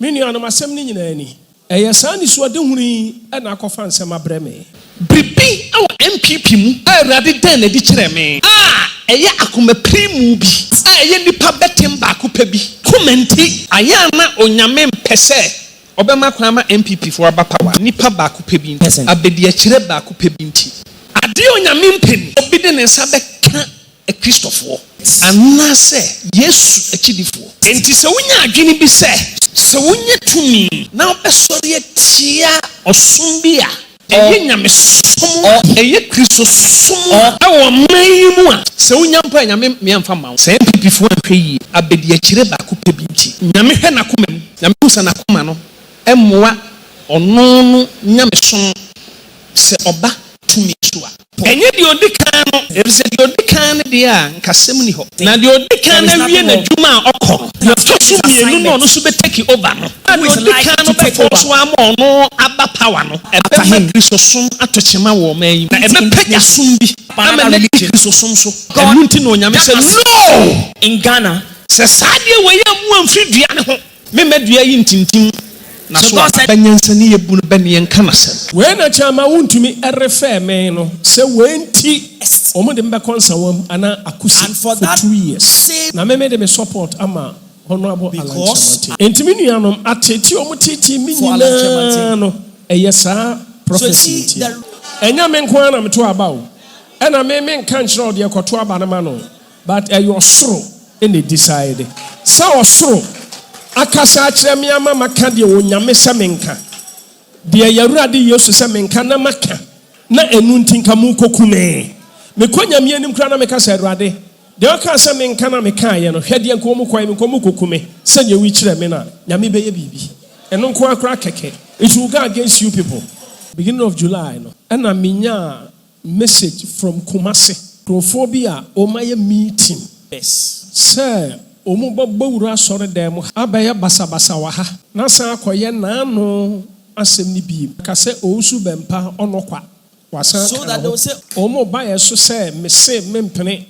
Many on my semi any. A son is what doing and I can find some abreme. Bibi our MPP I rather than a ditchereme. Eya akume primu bi. Eye nipa betem ba akupe bi. Kumenti ayana onyame mpese. Obema kwama MPP for aba power. Nipa ba akupe bi nti. Abedi akire ba akupe bi nti. Ade onyame mpeni. Obi de ne nsa beka e Christopher. Anase Yesu akidifo. Enti se wonya adwene bi se wonye tumi na obesori atia osom bi a eye nyame som eye Kristo som awo mayimu a se wonya mpa nyame miamfa mawo se MPP fo ahwe yi abedi akire ba ko pe bi nti nyame hwe na komam nyame usa na koma no emmoa ono no nyame som se oba tumi so a enye di odikan no ebise di odikan de a nkasem ni ho na di odikan na wie na dwuma okọ na tosu mienu no no so be take over no na di odikan no be so am ono aba power no ebe ma Kristo som atochema wo man na ebe panya som bi ama na Kristo som so enu nti no nyame se no in Ghana se sadie we ya mu amfri dua ne ho me medua yi ntintim na so banyansa ni yebunu bani enkanasem we na chama wuntumi refer me no se wenti omo de mbe konsawam ana akusi and for that 2 years na me de me support ama honorable Alanchemante entimi nuanom ateti omo titi minyina no eyesa prophecy enya me nko ana meto aba o ena me nka nkyerɛ de ekoto aba na ma no but your soro ene decide sa osoro akasa akyerɛ me ama maka de onyame sɛ menka de yawurade Yesu sɛ menka na maka na enu ntinka mu kokume me konya me anim kra na meka sɛ awurade de aka sɛ menka na meka ye no hwɛ de nko mu kwai me nko mu kokume sɛ ne wi kyerɛ me na nyame bɛyɛ bibi eno nko akra keke it will go against you people beginning of July no and na menya message from Kumasi Prophobia o my meeting yes sir omu babawura sore dem abaya basabasa wa ha na san akoye naano asem ni bi ka se Owusu Bempah onokwa wasan so that they will say omu ba yeso se me se mempene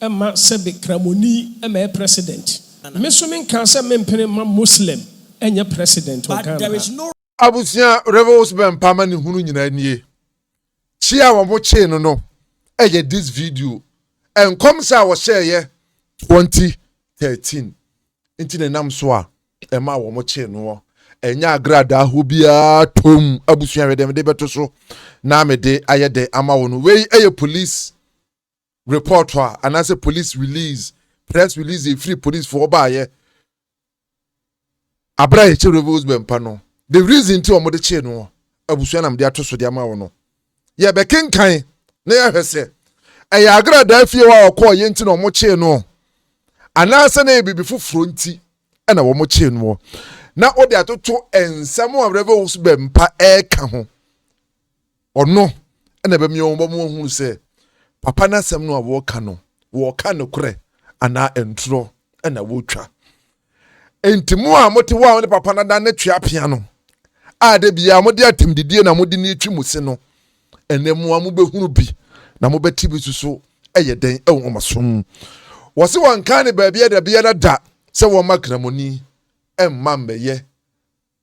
ema se be kramoni ema president me so men kan se mempene ma Muslim enye president o Ghana there is no abusia Rev Owusu Bempah ma ne hunu nyina nie chia wo mo che no eye this video enkom sa wo share ye 2013 inti ne nam so a ema wo mo che no enya agradaa ho bia tom abusua wedem de beto so na me de ayede ama wo no we eye police report and as a police release press release a free police for ba ye abra ye che Rev Owusu Bempah no the reason ti o mo de che no abusua na me de ato so de ama wo no ye be kenkan na ye hwese eye agradaa fie wa okọ ye nti no mo che no anasa na ebibi fufuro nti na wo mo che no na odi atoto ensam a Rev Owusu Bempah eka ho ono na be mi wo mo hu se papa na sem no a wo ka no kure ana entro na wo twa entimu a moti wa ne papa na da na twa pia no a de bia mo de atemdidie na mo de ni twi mu se no enemu a mo be hunu bi na mo beti bi suso eye den e wo masom wose wanka ne baabia da bia na da se wo makramoni emma mbeye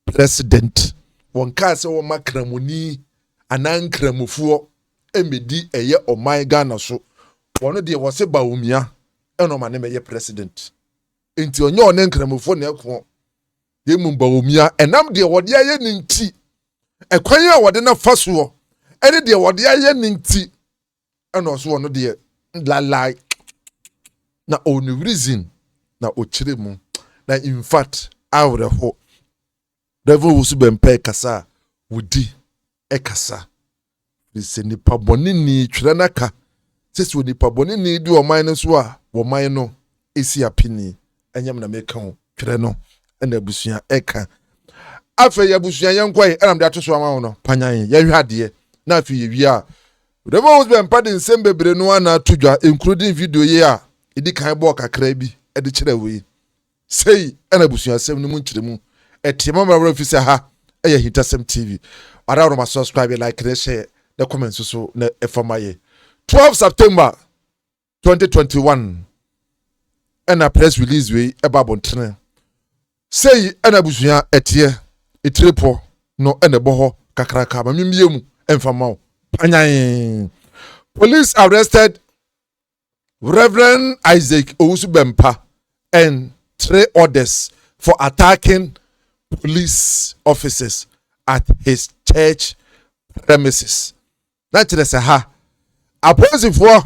president wanka se wo makramoni anankramufuo emedi eye oman Ghana so wono de wose Bawumia eno ma ne meye president enti onye one nkramufuo na eko ye mu Bawumia enam de wode aye ninti ekwan a wode na faso ene de wode aye ninti eno so wono de lalai na only reason na ochire mu na in fact awreho Rev Owusu Bempah kasa wudi ekasa se nipa boni ni twere naka sesi nipa boni ni di oman no so a woman no esi apini enyam na meka ho twere no na abusua eka afa ya abusua yenkwai enam de atoso ama no panyan ye hwade na afi ye wi a Rev Owusu Bempah de nsem bebre no ana tudwa including video ye a idi kan bo kakra bi e de kire we sei ena abusua sem no mu nkire mu etima mabra fi se ha eye AHINTASEM TV ara ro ma subscribe like and share the comments so na efamaye 12 September 2021 ena press release we eba bontene Say anabusuya etie itrepo no eneboho kakraka mamimiemu emfamao panyan. Police arrested Reverend Isaac Owusu Bempah and 3 others for attacking police officers at his church premises. Naturally, ha. Opposing for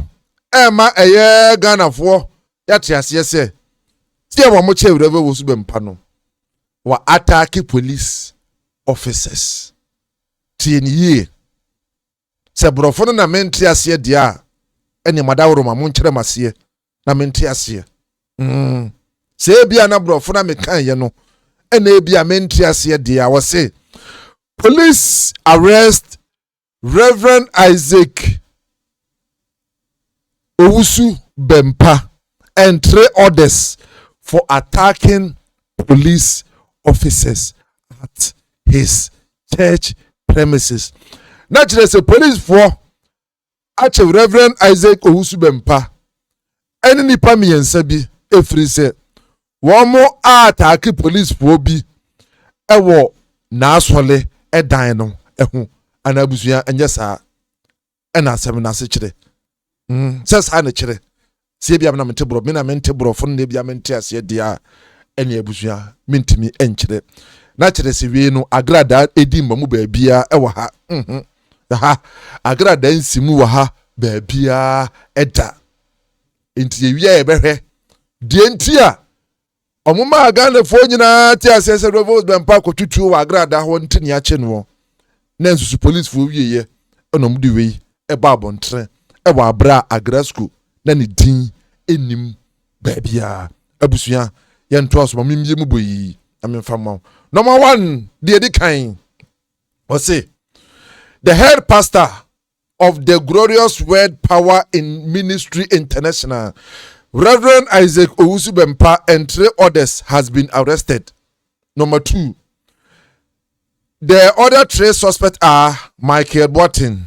Emma eye Ghana for yase. Tia wa moche Rev Owusu Bempah no. Wa attacking police officers. Tienye. Se brofo na menti ase dia. Eni madawro ma monkyere masie na menti ase. Se bia na brofo na mekan ye no. Ene bia menti ase dia wo se police arrest Reverend Isaac Owusu Bempah and 3 others for attacking police officers at his church premises. Naturally, the police for Reverend Isaac Owusu Bempah and nipa miensa bi efiri se wo mo attack police for bi ewo na asole edan no ehu anabusuya enye saa ena asem na se kire sesa na kire se bia na mente bro me na mente bro fo na bia mente ase dia ene abusuya mentimi enkire na kire se wie no agradaa edi mamu ba bia ewo ha ha agradaa nsimu wo ha ba bia eda enti ewia ebehwe die ntia omuma Ghana fo nyina ti asese Rev Owusu Bempah kotutu wa agradaa ho ntini a che no na nsusu police fo wieye enom de wei eba abontre ewa abra agrasco na ne din enim babia abusuya yento aso mamimye mu boyi amemfama. Number 1 the edikan was say the head pastor of the Glorious Word Power in Ministry International, Reverend Isaac Owusu Bempah and 3 others has been arrested. Number 2, the other 3 suspects are Michael Boateng,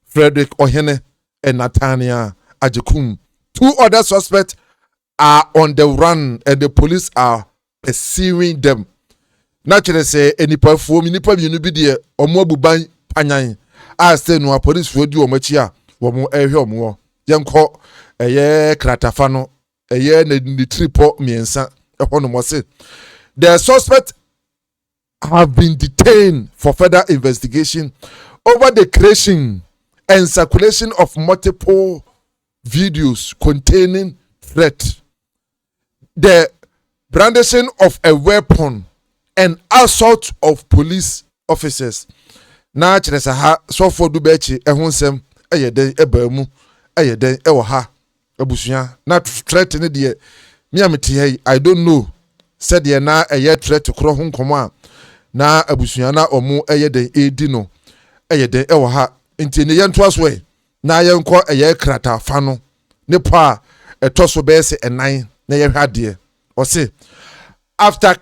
Frederick Ohene, and Nathaniel Agyapong. 2 other suspects are on the run and the police are pursuing them. Naturally, say any perform you be there or more buban panyan. I say no police for you or machia or more air more. Young call a year cratafano, a year the triple miensa upon was it. The suspects have been detained for further investigation over the creation and circulation of multiple videos containing threat, the brandishing of a weapon, and assault of police officers. Na chere sa ha so for du bechi ehonsem eyeden ebamu eyeden ewo ha abusuya na threat ne de me amete hey I don't know said ye na eye threat kro ho nkomo a na abusuya na omo eyeden edi no eyeden ewo ha nti ne yento aso e na yenko eye krata fa no ne pa etoso be se enan na ye hwade o se after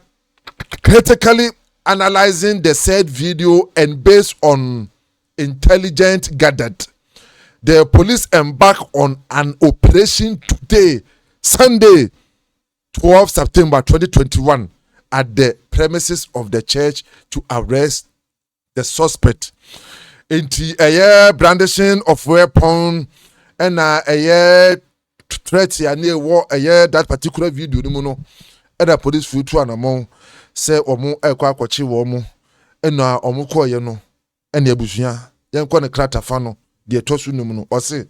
critically analyzing the said video and based on intelligence gathered, the police embarked on an operation today, Sunday, 12 September 2021, at the premises of the church to arrest the suspect. Into a brandishing of weapon and a threat near war that particular video, and the police flew to an amount. Say omu ekwa kwachi wo mu ena omu koye no ena abusuya yenko ne krata fa no de tosu num no ose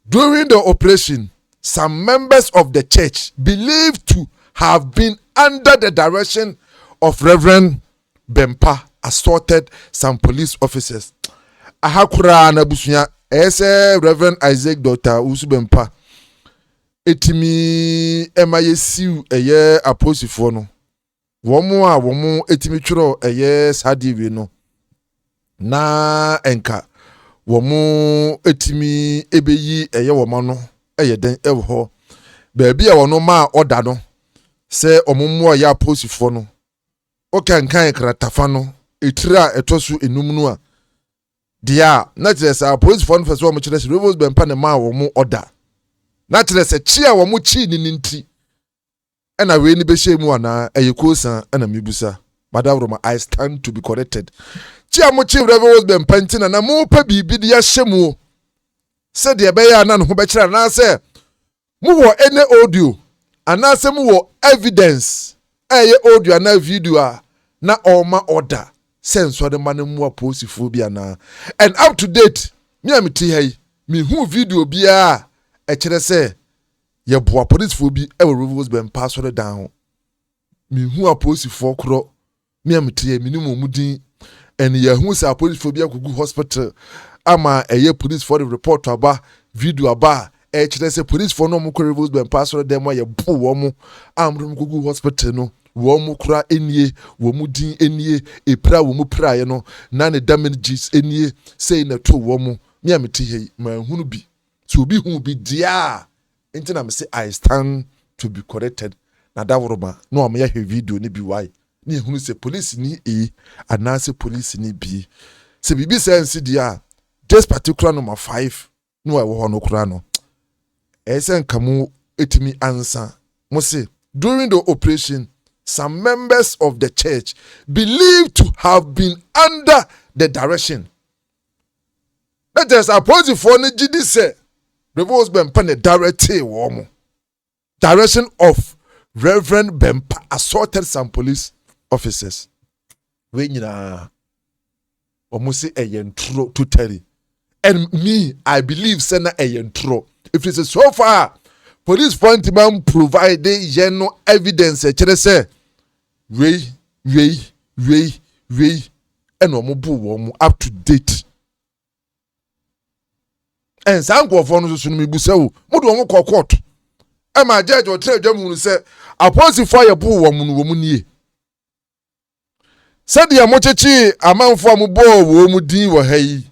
during the operation some members of the church believed to have been under the direction of Reverend Bempah assaulted some police officers. Ahakura na abusuya ese Reverend Isaac Dr. Owusu Bempah etimi emayesiu eye aposifo no womu etimi tworo eye sadiwe no na enka womu etimi ebeyi eye womo no eye den ewo baabi a wono ma oda no se omummo ya posifo no okankan kratafa no etira etosu enum no a dia na tiresa posifo no feso womo kire Rev Owusu Bempah ne ma womo oda na tiresa chi a womo chi ni nti ena we ni be shemu ana eyekosa ena mibusa Madam Roma, I stand to be corrected. Chiamochi Rev Owusu Bempah ntina na mo pa bibi de ahyemu. Said de be ya na no be kira na say mo wo any audio ana say mo wo evidence audio na video na oma order sense of the man mo aposifo bia na and up to date me am ti hai me hu video bia kire say ye boa police fo bi Rev Owusu Bempah so down me hu aposifo kro me am ti minimum mudin and ye hu say police fo bia gugu hospital ama police for the report aba video aba kire say police for no mo Rev Owusu Bempah so dem ye bo wo mo amro gugu hospital no wo mu kura enie wo mu din enie epra wo mu praye no na ne damages enie say na to wo mu me ameti hei ma hunu bi so obi hu bi dia enti na me say I stand to be corrected na daworoma no am ya video ni bi why ni hunu say police ni anase police ni bi se bibi sense dia this particular number 5 no I wo no kura no esen kamu etimi ansa mo say during the operation some members of the church believed to have been under the direction. That is opposite for the GD say, Rev Owusu Bempah direction of Reverend Bempah assaulted some police officers. When you know, almost say a yentro to Terry. And me, I believe, send a yentro. If it's so far, police point man provide no evidence. Say, we, and omo up to date. And some go for no so me bu say o, mo do omo court. E ma judge o tell dem unu say, upon fire bu wo mu nie. Said the amochechi amanfo amubo wo mu din wo ha yi.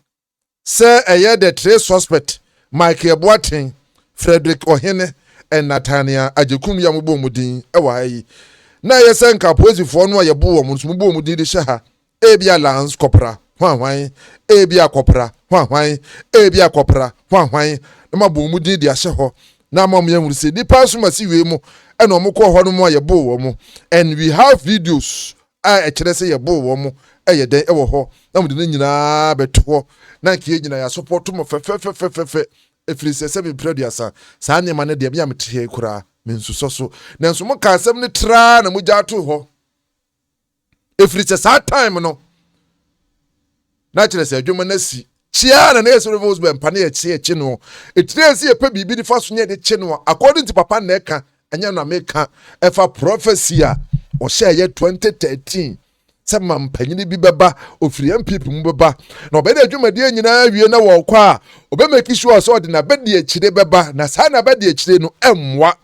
Say eye the three suspect, Michael Boaten, Frederick Ohene, and Nathaniel Ajekum yamubo mu din e wo ha yi. Na yesen ka posifo no ye bo wo mu so bo mu din de hye ha. Ebia Lance Kopra, hwan ebia Kopra, hwan ebia Kopra, hwan na mabo mu din de ahye ho. Na mam ye wuri se nipa so masi we mu e no mo ko ho no mo ye bo wo mu. And we have videos a kire se ye bo wo mu e ye den e wo ho. Na mo de nyina beto ho. Na ke nyina ya support mo fe efiri se me producer sa ne ma ne de bia metie kura me nsuso so na nso mo ka asem ne tra na mo ja to ho efiri se sa time no na kire se adwuma na si chia na Rev Owusu Bempah na ye chi no etire se ye pa bibi di fa so nye de chi no according to papa na eka anya na meka efa prophecy a o share ye 2013 se mampanyini bi beba ofiri MPP mu beba na obede adwumade nyina wie na wo kwa obe make sure so de na bede akire beba na sa na bede akire no emwa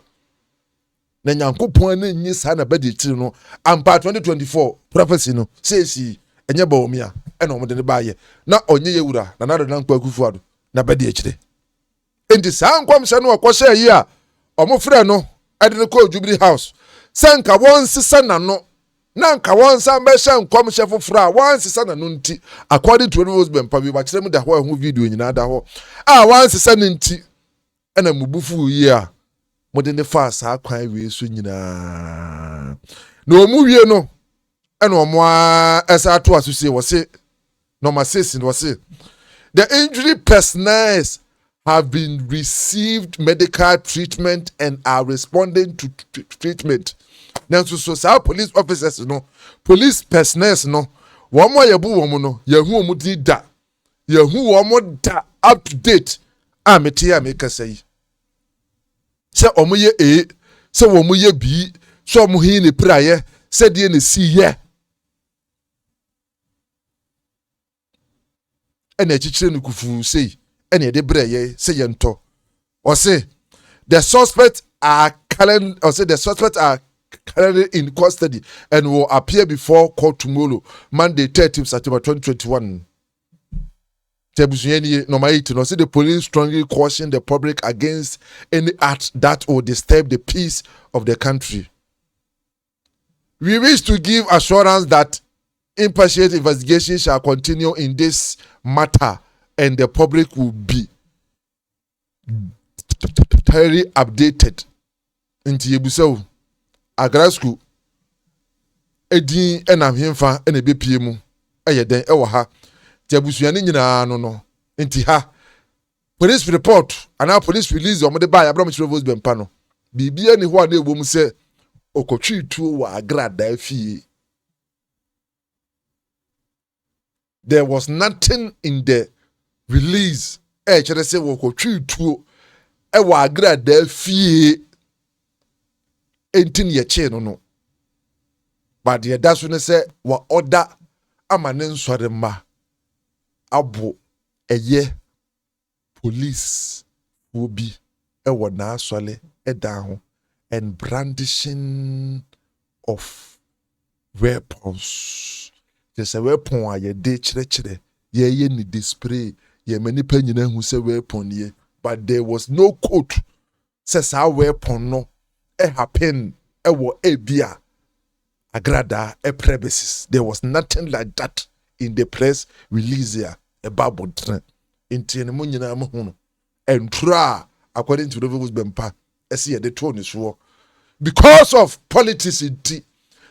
na nyankopon na nyi sa na bede akire no ampa 2024 prophecy no sesi enye Bawumia ena omde ne baaye na onye yewura na nado na nkwa akufuado na bede akire enti sa nkwam se no okose yi a omofre no ade ne ko Jubilee House senka won sisa na no nanka won san be hye nkom hye foforo a wan sisa na no nti according to Rev Owusu Bempah bi ba kire mu da ho ho video nyina da ho a wan sisa ne nti ena mubufu yi a mode ne fa sa kwan we so nyina no mu wie no ena omo a esa to asose wo se number 6 wo se the injury personnel have been received medical treatment and are responding to treatment. Now, so police officers, no, police personnel, no, one more yabu woman, no, yahu mudi da, yahu one more da up to date. Metia make us say, say omuye say omuye B, so muhi ni prayer, said ye ni see ye. And a chichen kufu say, and a debre say yento, or say the suspects are current, or say the suspects are currently in custody and will appear before court tomorrow, Monday, 30th September 2021. Number 18. The police strongly caution the public against any act that will disturb the peace of the country. We wish to give assurance that impartial investigation shall continue in this matter and the public will be very updated. Into Yebusau. agrasku edin enam hemfa ene bepie mu eye den ewo ha ti abusuane nyina no enti ha police report ana police release o mo de ba ya bra mo Rev Owusu Bempah no bibia ni ho a na ewom se okotwi tuo wa agradaa fie. There was nothing in the release chere se okotwi tuo wa agradaa fie entin ye che no but the daso ne se wa order amane nsore ma abo eye police will be na asole down and brandishing of weapons. There's a weapon a ye de chire ye ni display ye many penny who say weapon ye, but there was no quote says our weapon no happen a beer agradaa a premises. There was nothing like that in the press release here about and try according to Rev Owusu Bempah the tone is war because of politics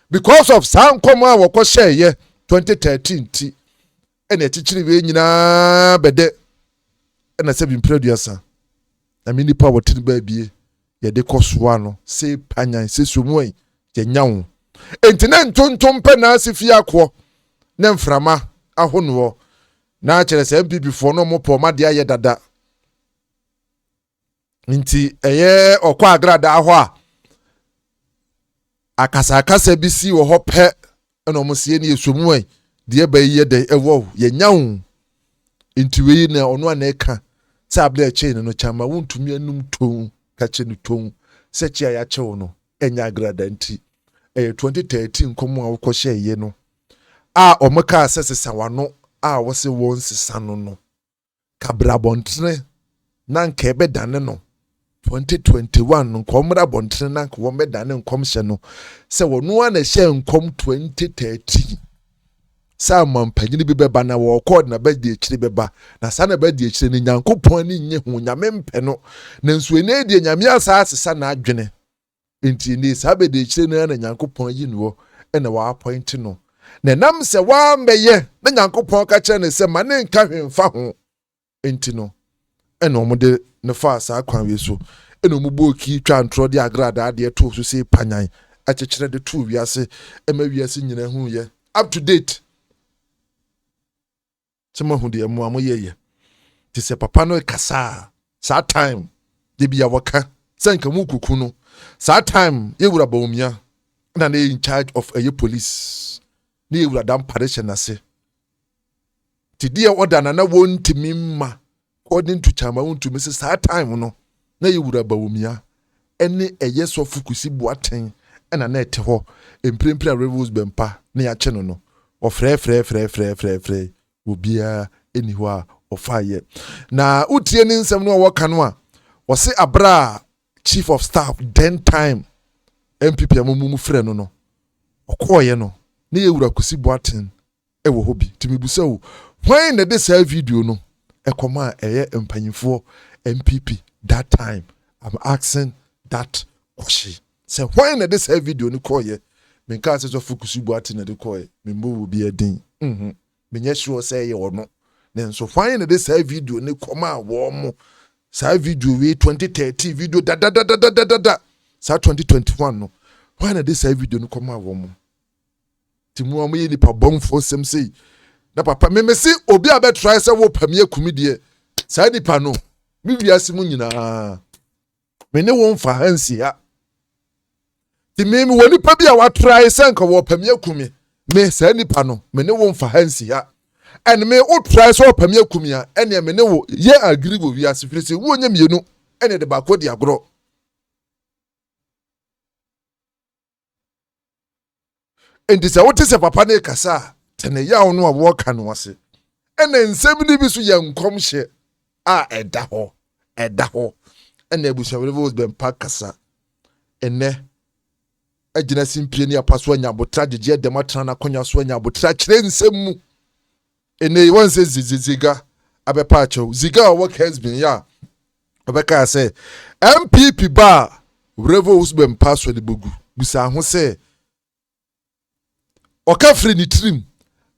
because of some common work share 2013 and a teacher we nyina bede and I said in producer I mean power tin baby ye de kosoa no say panyan say sumoi ye nyawo entinen tonton pe na asifia akọ na mframa ahono na chere se MPP for no mo po ma de aye dada nti eye okwa agradaa ho a akasa bisi wo ho pe na mo sie ne esomui de ba yi de ewo ye nyawo nti we na ono na eka sabla chain no chama wontumi anum ton ka che no ton se chia ya che wo no enya agradaa nti 2013 komo a wo hye ye no a omeka asesesa wano a wo se won sesa no kabrabontre na nka ebe dane no 2021 nkomra bontre na nka wo medane nkomhye no se wono ana hye nkom 2013 sa mampanyini bi beba na wo code na bedi ekire beba na sa na bedi ekire ni nyankopon ni nye hu nyame mpe no na nso ene die nyame asa asesa na adwene enti ni sa bedi ekire na nyankopon yi no ena wa appoint no na nam se wa mbeye na nyankopon ka kire ne se mane nka hwemfa ho enti no ena omude ne fa sa kwan wi so ena omubo ki twa ntro de agradaa de to so se panyan a kekere de to wiase ema wiase nyina hu ye up to date Chama hundi emu amoyeye. Ti se papa no kasa. Sa time de bia waka. Sanka mu kuku no. Sa time ye wura Bawumia na in charge of a police. Ni wura dam parish na se. Ti dia order na wonti mimma. According to chama wontu me se sa time no. Na ye wura Bawumia. Ene eye so fukusi boaten na na ete ho. Emprempre Rev Owusu Bempah na ya che no. O frɛ obia anywhere of fire na utie ni nsem no wo kanu a wo se abra chief of staff then time MPP amumu frɛ no okoye no na yewura kosi boaten wo hobi timibusa wo when na this video no ekoma eye empanyifo MPP that time I'm asking that question say when na this video no koye menka se so fokusi boaten na de koye membo obi adin menye sure say ye ono nenso fine this video ni koma wo mo sa video we 2030 video da sa 2021 no fine this video ni koma wo mo timu am ye ni pa bonfo sem sei na papa me se obi a be try say wo pamie kumi de sa ni pa no mi wiase mu nyina me ne won fa hansi ya ti me woni pa bi a wa try say nka wo pamie kumi me sa nipa no me ne wo mfa hansi ha and me o try so pamia kumia ene me ne wo ye agree wo wi asifirisi wo nya mienu ene de ba ko di agro enti se wote se papa ne kasa tene ya wo no a wo ka no wase ene nsem ni bi so ye nkom hye a eda ho ene ebusia Rev Owusu Bempah kasa ene agina simpie ni apaso anya botra jeje dematra na konya so anya botra kire nsem mu ene won se ziziga abepa acho ziga work has been ya obeka say MPP ba Rev Owusu Bempah so de bogu busa ho se oka frɛ ni trim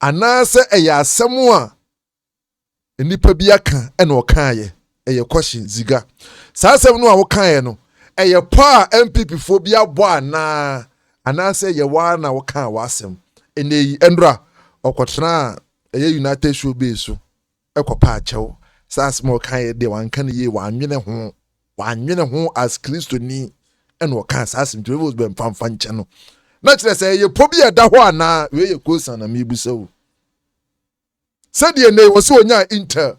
anaasɛ ɛyɛ asɛm a nipa bi aka ɛna ɔkaayɛ ɛyɛ question ziga saa asɛm no a wɔkaayɛ no ɛyɛ pa MPP fo bi abɔ anaasɛ ɛyɛ wa na wɔka wasɛm ɛnɛ ɛndra ɔkɔtena ɛyɛ United Show base so ɛkɔpa akyɛw saa asɛm ɔkaayɛ de wanka ne yie wanwene ho as Kristoni ɛna ɔka saa asɛm to Rev Owusu Bempah mfa nkyɛ no na kyerɛ sɛ ɛyɛ po bi ɛda hɔ ana we yɛ kosan na mebusa wo sɛdeɛ ne wɔ sɛ onya intel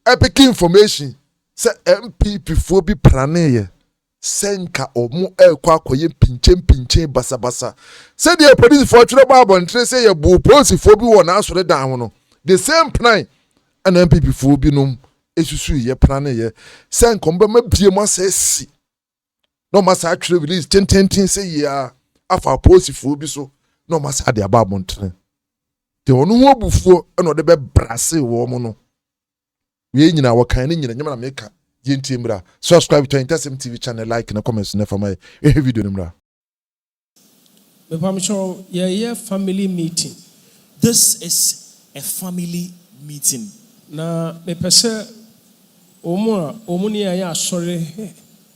epic information sɛ MPP fo bi planeye senka omo ekwa akoye pinche basabasa sɛdeɛ police fo twere ba abontre sɛ yɛ bo police fo bi wɔ na asɔre dan ho no the same plan and MPP fo bi nom esusu yɛ planeye senka mba mabie mo asasi no masa atwere release tenten sɛ yɛ afa police fo bi so no masa de aba abontre de ono ho obufuo na ɔde bɛ brase wɔ mo no we nyina wɔkan ne nyina nyama na meka yenti mra subscribe to AHINTASEM TV channel, like na comments na for my video nimra me pamcho ye family meeting. This is a family meeting. Na me pese omu ni ya asore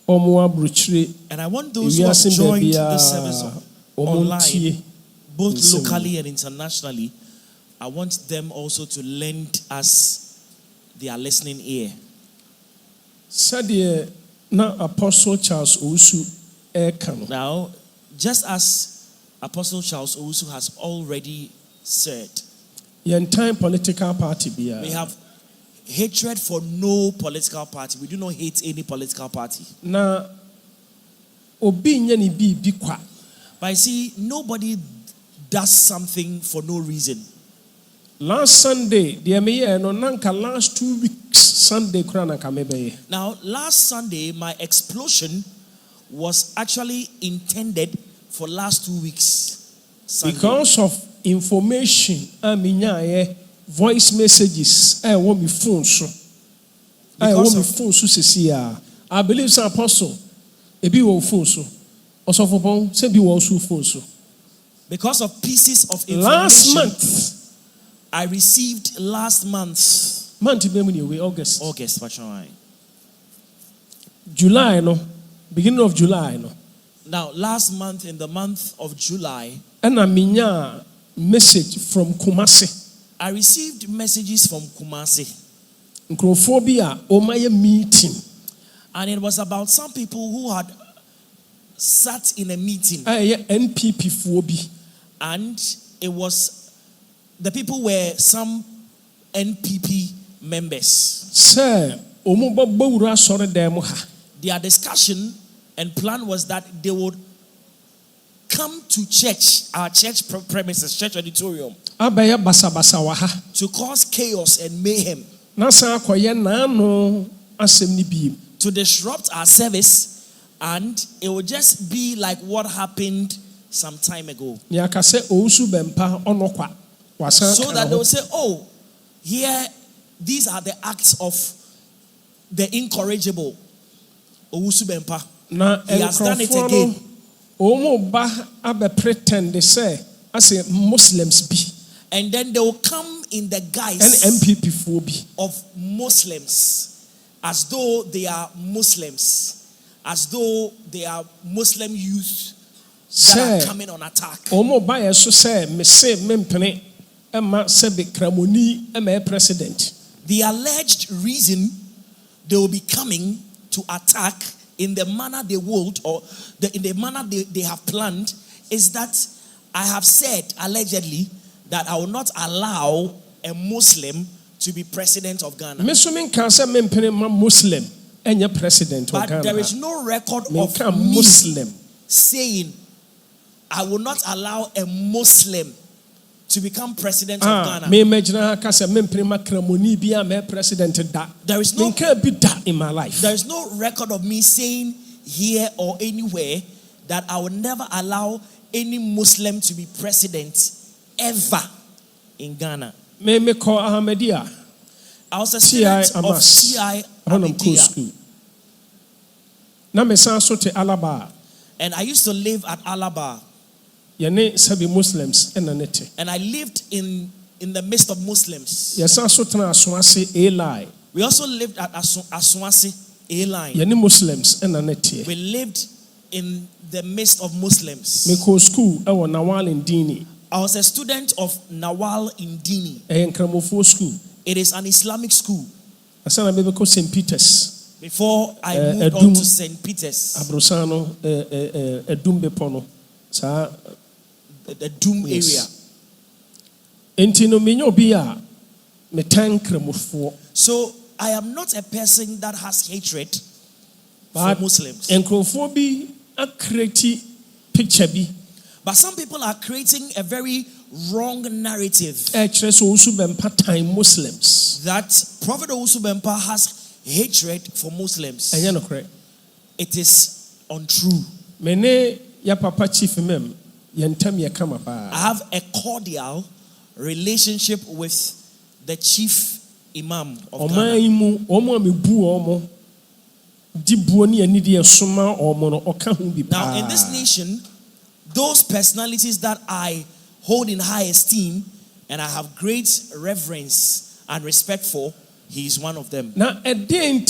omu abruchire, and I want those who have joined this service online, both locally and internationally, I want them also to lend us their listening ear. Said na Apostle Charles Owusu Ekano. Now, just as Apostle Charles Owusu has already said, the entire political party we have hatred for no political party. We do not hate any political party. Na obi nyani bi kwa. But I see nobody does something for no reason. Last Sunday, last 2 weeks Sunday. Now, last Sunday, my explosion was actually intended for last 2 weeks. Sunday. Because of information, voice messages, I want me phone so. I want me phone so. I believe some apostle, a be wo phone so. Also for phone, say be wo phone so. Because of pieces of information. Last month. I received last month. August. That's right. July, no. Beginning of July, no. Now, last month, in the month of July, and I mean, message from Kumasi. I received messages from Kumasi. Nkrophobia, my meeting. And it was about some people who had sat in a meeting. NPP phobia. And it was, the people were some NPP members. Sir, their discussion and plan was that they would come to church, our church premises, church auditorium, to cause chaos and mayhem, to disrupt our service, and it would just be like what happened some time ago. So that they will say, oh, here, these are the acts of the incorrigible Owusu Bempah. He has done it again. Pretend they say, I say Muslims be. And then they will come in the guise of Muslims, as though they are Muslims, as though they are Muslim youth that are coming on attack. The alleged reason they will be coming to attack in the manner they would, or in the manner they have planned, is that I have said allegedly that I will not allow a Muslim to be president of Ghana. But there is no record of me saying I will not allow a Muslim to become president of Ghana. There is no in my life. There is no record of me saying here or anywhere that I will never allow any Muslim to be president ever in Ghana. I was a student of CKÖÐNESS. And I used to live at Alaba. Yene sabi Muslims enanete. And I lived in the midst of Muslims. Yesa so tena Aswase A-line. We also lived at Aswase A-line. Yene Muslims enanete. We lived in the midst of Muslims. Me go school ewo Nawal Indini. I was a student of Nawal Indini. Nkramofo school. It is an Islamic school. Asana me go St. Peter's. Before I moved on to St. Peter's. Abrosano Edum Bepono. Sa the Doom area. Entino minyo biya me tankramofo. So I am not a person that has hatred for Muslims. Nkrofo bi a create picture bi. But some people are creating a very wrong narrative. Owusu Bempah time Muslims. That Prophet Owusu Bempah has hatred for Muslims. It is untrue. Mene ya papa chief mem yentam ye kama pa. I have a cordial relationship with the chief imam of Ghana. Now in this nation, those personalities that I hold in high esteem and I have great reverence and respect for, he is one of them. Now, a day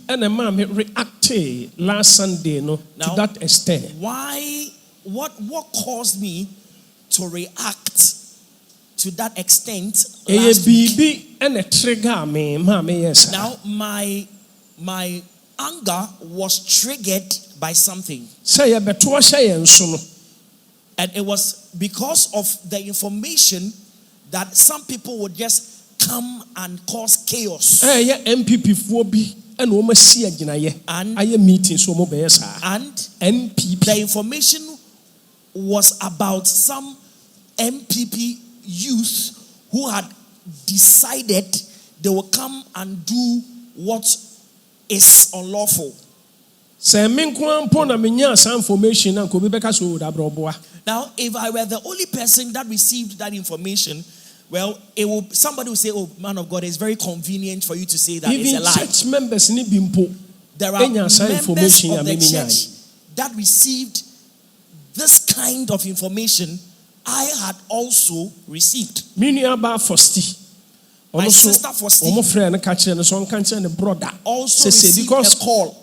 and a man reacted last Sunday to that extent. Why? What caused me to react to that extent last week? And a trigger me, yes. Now, my anger was triggered by something. And it was because of the information that some people would just come and cause chaos. And the information was about some MPP youth who had decided they will come and do what is unlawful. Now, if I were the only person that received that information, well, somebody will say, "Oh, man of God, it's very convenient for you to say that." Even it's a lie. Church members there are members of the church that received this kind of information. I had also received. My sister Fosti also received a call.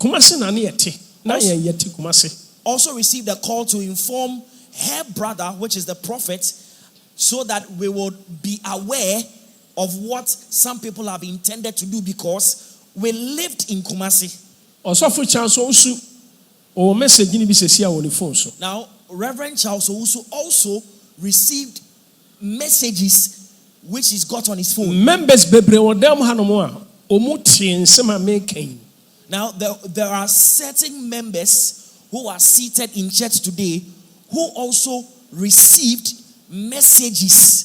Also received a call to inform her brother, which is the prophet, so that we would be aware of what some people have intended to do, because we lived in Kumasi. Now, Reverend Charles Owusu also received messages which he's got on his phone. Members now, there are certain members who are seated in church today who also received messages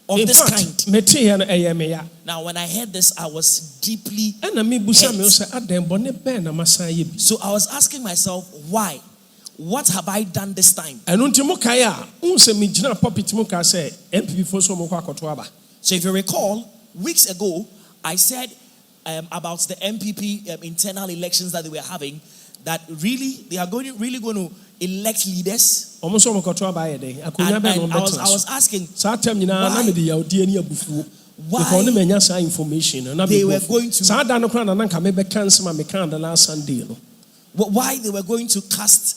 of this kind. Now, when I heard this, I was deeply hurt. So I was asking myself, why? What have I done this time? So if you recall, weeks ago, I said about the MPP internal elections that they were having, that really they are really going to elect leaders. And I was asking why they were going to cast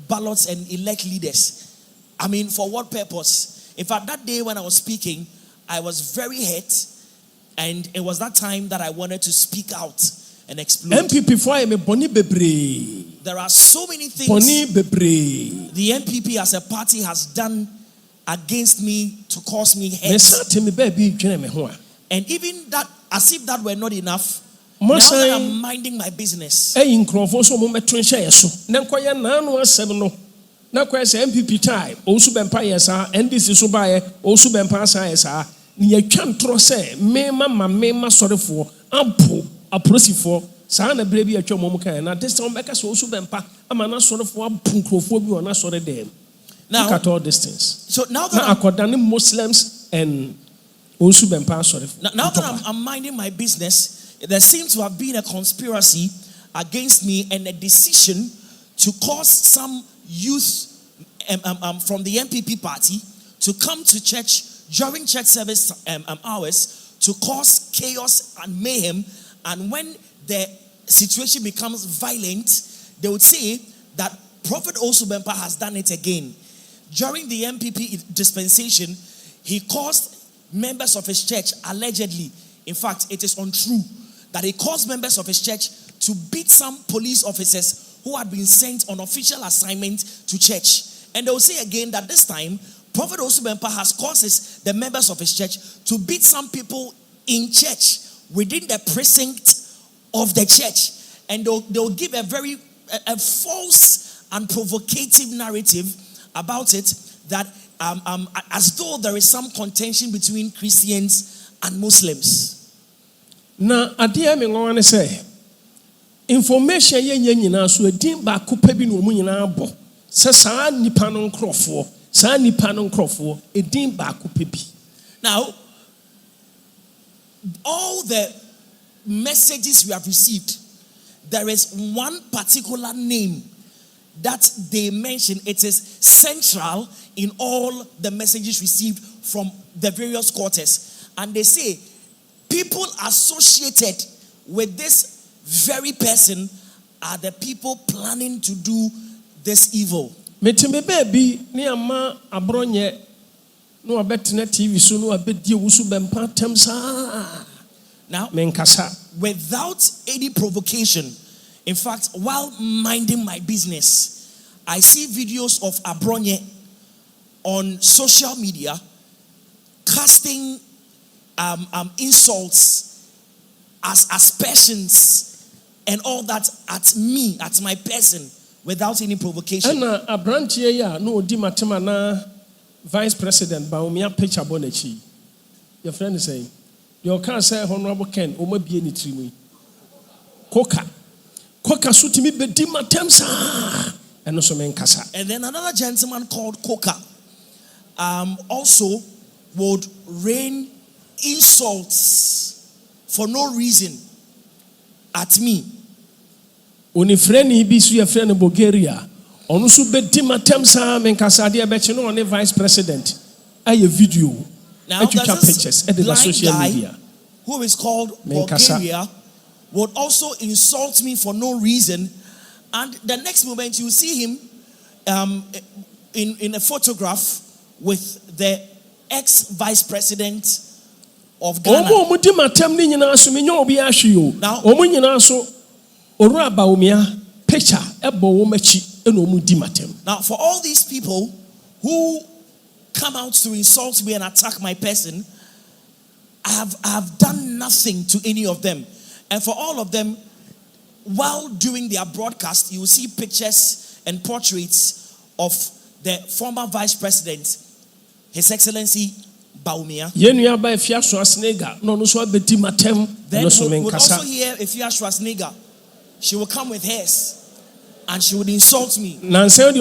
ballots and elect leaders. I mean, for what purpose? In fact, that day when I was speaking, I was very hurt, and it was that time that I wanted to speak out and explode. There are so many things the MPP as a party has done against me to cause me hurt. And even that, as if that were not enough, now that I'm minding my business, MPP time, Owusu Bempah yesa, NDC so bae, Owusu Bempah sa yesa, ni yatwa ntro se mema sorefo, ampo, aprosifo, sa na brebi yatwa mom kan na this time beka so Owusu Bempah amana sorefo ampo nkrofo bi ona sore dem. Now, look at all these things. So now that according Muslims and Owusu Bempah sorefo. Now that I'm minding my business, there seems to have been a conspiracy against me and a decision to cause some youth from the MPP party to come to church during church service hours to cause chaos and mayhem. And when the situation becomes violent, they would say that Prophet Owusu Bempah has done it again. During the MPP dispensation, he caused members of his church, allegedly, in fact, it is untrue, that he caused members of his church to beat some police officers who had been sent on official assignment to church. And they will say again that this time, Prophet Owusu Bempah has caused the members of his church to beat some people in church, within the precinct of the church. And they'll give a very false and provocative narrative about it, that as though there is some contention between Christians and Muslims. Na adia me ngwane say information ye nyina so edin ba kopa bi no mu nyina abo se saa nipa no nkrofo edin ba kopa bi. Now, all the messages we have received, there is one particular name that they mention. It is central in all the messages received from the various quarters. And they say people associated with this very person are the people planning to do this evil. Metime baby ni ama abronye no abetena TV so no abedi Owusu Bempah temsa. Now, menkasa without any provocation, in fact, while minding my business, I see videos of Abronye on social media casting insults, aspersions, and all that at me, at my person, without any provocation. And Abrantie ya no odi matema na Vice President Bawumia picture bonechi. Your friend is saying, "Your can say Honorable Ken, o ma bie ni trimu. Koka sutimi bedi matemsa." And also menkasa. And then another gentleman called Koka also would rain insults for no reason at me. Oni freni bi su ya freni Bulgaria. Onu su bedi matemsa menkasa de bechi no on Vice President. Aye video. Now there's pictures this blind social guy media who is called Bulgaria would also insult me for no reason, and the next moment you see him in a photograph with the ex-vice president of Ghana. Now, now for all these people who come out to insult me and attack my person, I have done nothing to any of them. And for all of them, while doing their broadcast, you will see pictures and portraits of the former vice president, His Excellency Bawumia. Then we would also hear if you are Schwarenegger, she will come with hers and she would insult me. Now recently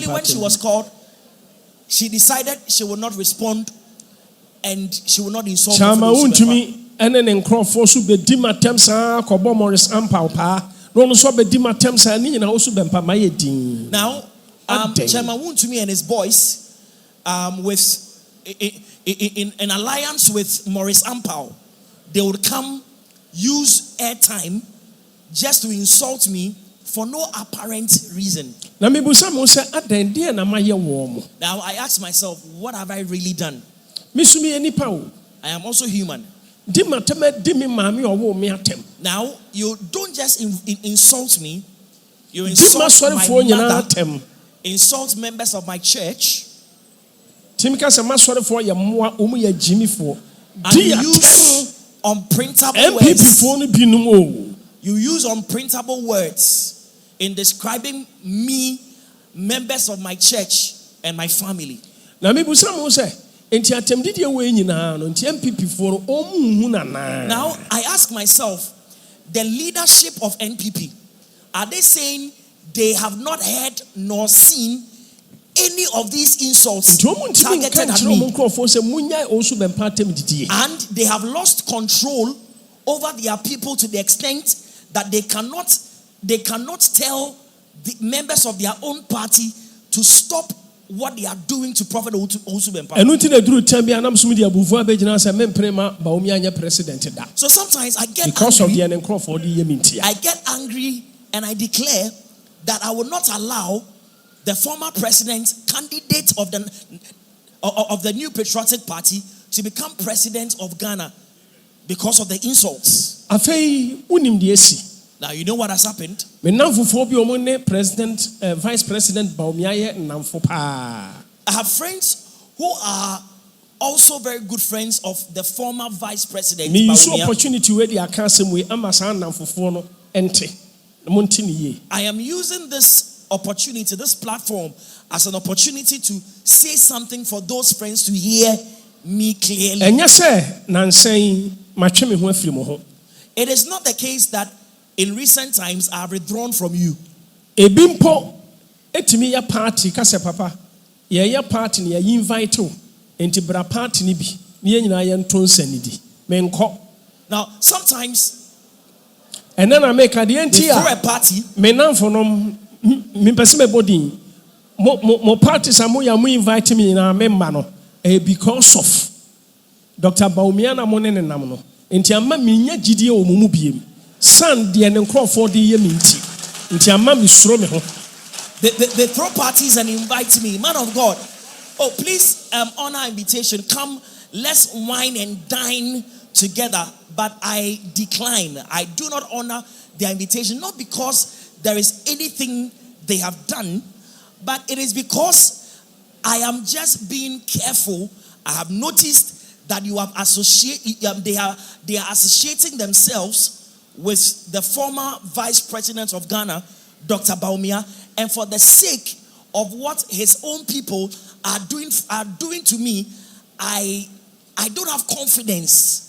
when she was called, she decided she would not respond and she will not insult me. And then in Crawford, so be Dima Temsa, Kobo Morris Ampaupa, no so be Dima Temsa, and Owusu Bempah Mayedin. Now, Chairman Wontumi and his boys, with in an alliance with Morris Ampau, they would come use airtime just to insult me for no apparent reason. Now I ask myself, what have I really done? I am also human. Now, you don't just insult me, you insult my mother, insult members of my church, and you use unprintable words. You use unprintable words in describing me, members of my church, and my family. Now, I ask myself, the leadership of NPP, are they saying they have not heard nor seen any of these insults targeted at me? And they have lost control over their people to the extent that they cannot they cannot tell the members of their own party to stop what they are doing to Prophet Owusu Bempah. So sometimes I get I get angry and I declare that I will not allow the former president, candidate of the new patriotic party, to become president of Ghana because of the insults. Now you know what has happened. Vice President Bawumia. I have friends who are also very good friends of the former vice president. I am using this opportunity, this platform, as an opportunity to say something for those friends to hear me clearly. It is not the case that in recent times I have withdrawn from you. Party kase papa ye party ni ye invite o enti bra party ni bi ni nyina ye ntonsa ni di menko. Now sometimes and then I make a the a party me namfo no me pese me body mo party samu ya mu invite me na member no because of Dr. Bawumia na mo ne nam no enti amma me nya gidie o mu biem san de ne nkrofo de ye me enti amma me suro me ho. They throw parties and invite me. Man of God, oh please honor invitation. Come, let's wine and dine together. But I decline. I do not honor their invitation. Not because there is anything they have done, but it is because I am just being careful. I have noticed that you have they are associating themselves with the former vice president of Ghana, Dr. Bawumia, and for the sake of what his own people are doing to me, I don't have confidence.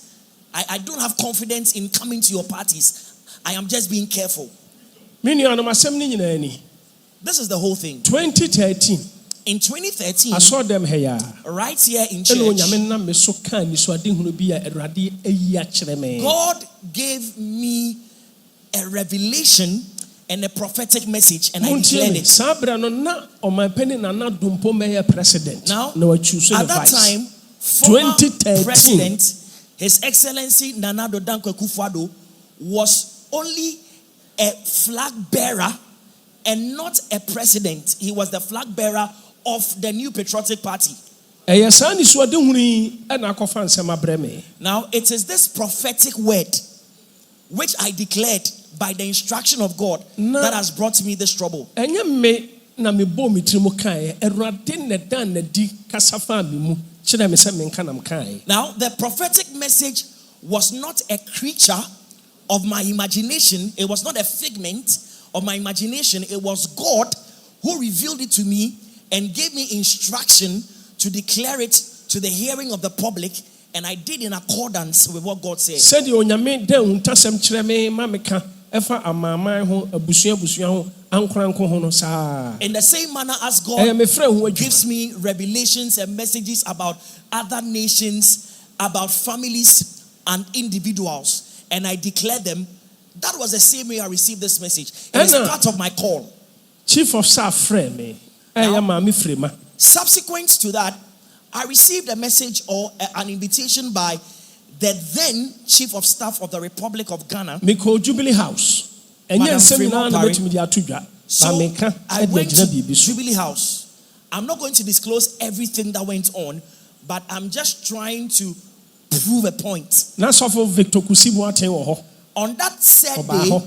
I don't have confidence in coming to your parties. I am just being careful. This is the whole thing. 2013. In 2013, I saw them here. Right here in church. God gave me a revelation and a prophetic message, and I declared it. Now, at that time, former President, His Excellency Nana Dankwa Akufo-Addo, was only a flag bearer and not a president. He was the flag bearer of the new patriotic party. Now, it is this prophetic word which I declared by the instruction of God that has brought me this trouble. Now, the prophetic message was not a creature of my imagination. It was not a figment of my imagination. It was God who revealed it to me and gave me instruction to declare it to the hearing of the public, and I did in accordance with what God said. In the same manner as God gives me revelations and messages about other nations, about families and individuals, and I declare them, that was the same way I received this message. It is part of my call. Chief of Staff frame me. Subsequent to that, I received a message or an invitation by the then Chief of Staff of the Republic of Ghana. Jubilee House. So I went to Jubilee House. I'm not going to disclose everything that went on, but I'm just trying to prove a point. On that said day,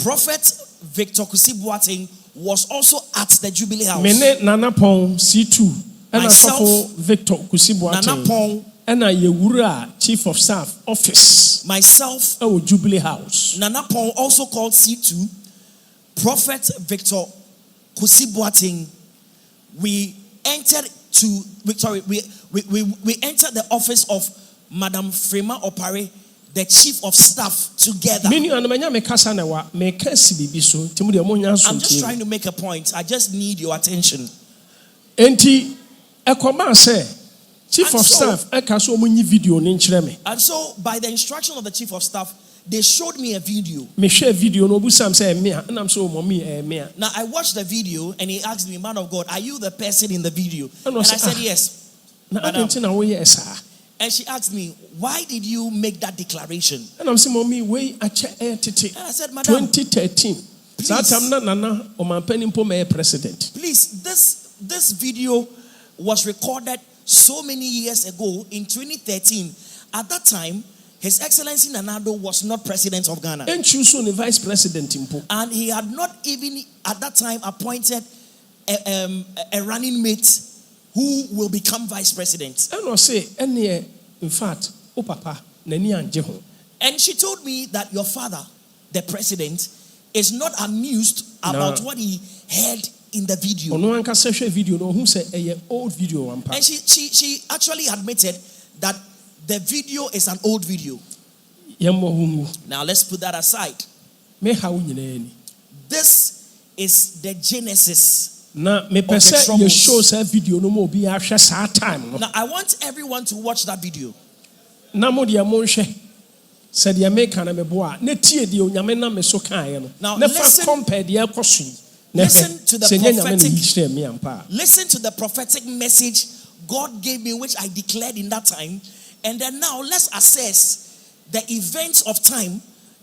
Prophet Victor Kusi-Boateng was also at the Jubilee House. Myself, Victor Kusi-Boateng, Nana Chief of Staff Office. Myself, Jubilee House. Nana Pong, also called C2, Prophet Victor Kusi-Boateng. We entered the office of Madam Frema Opare, the Chief of Staff, together. I'm just trying to make a point. I just need your attention. Chief of Staff, and so by the instruction of the Chief of Staff, they showed me a video. Me share video no busam say me and I'm so mommy me. Now I watched the video and he asked me, man of God, are you the person in the video? And I said yes. And she asked me, why did you make that declaration? And I'm saying, mommy, wait, I said, madam, 2013. Please, this video was recorded so many years ago in 2013. At that time, His Excellency Nana was not president of Ghana. And choose the vice president. And he had not even at that time appointed a running mate who will become vice president. And I say, in fact, oh papa, and she told me that your father, the president, is not amused about what he heard in the video. And she actually admitted that the video is an old video. Now let's put that aside. This is the genesis. Now I want everyone to watch that video. Now listen to the prophetic message God gave me, which I declared in that time. And then now let's assess the events of time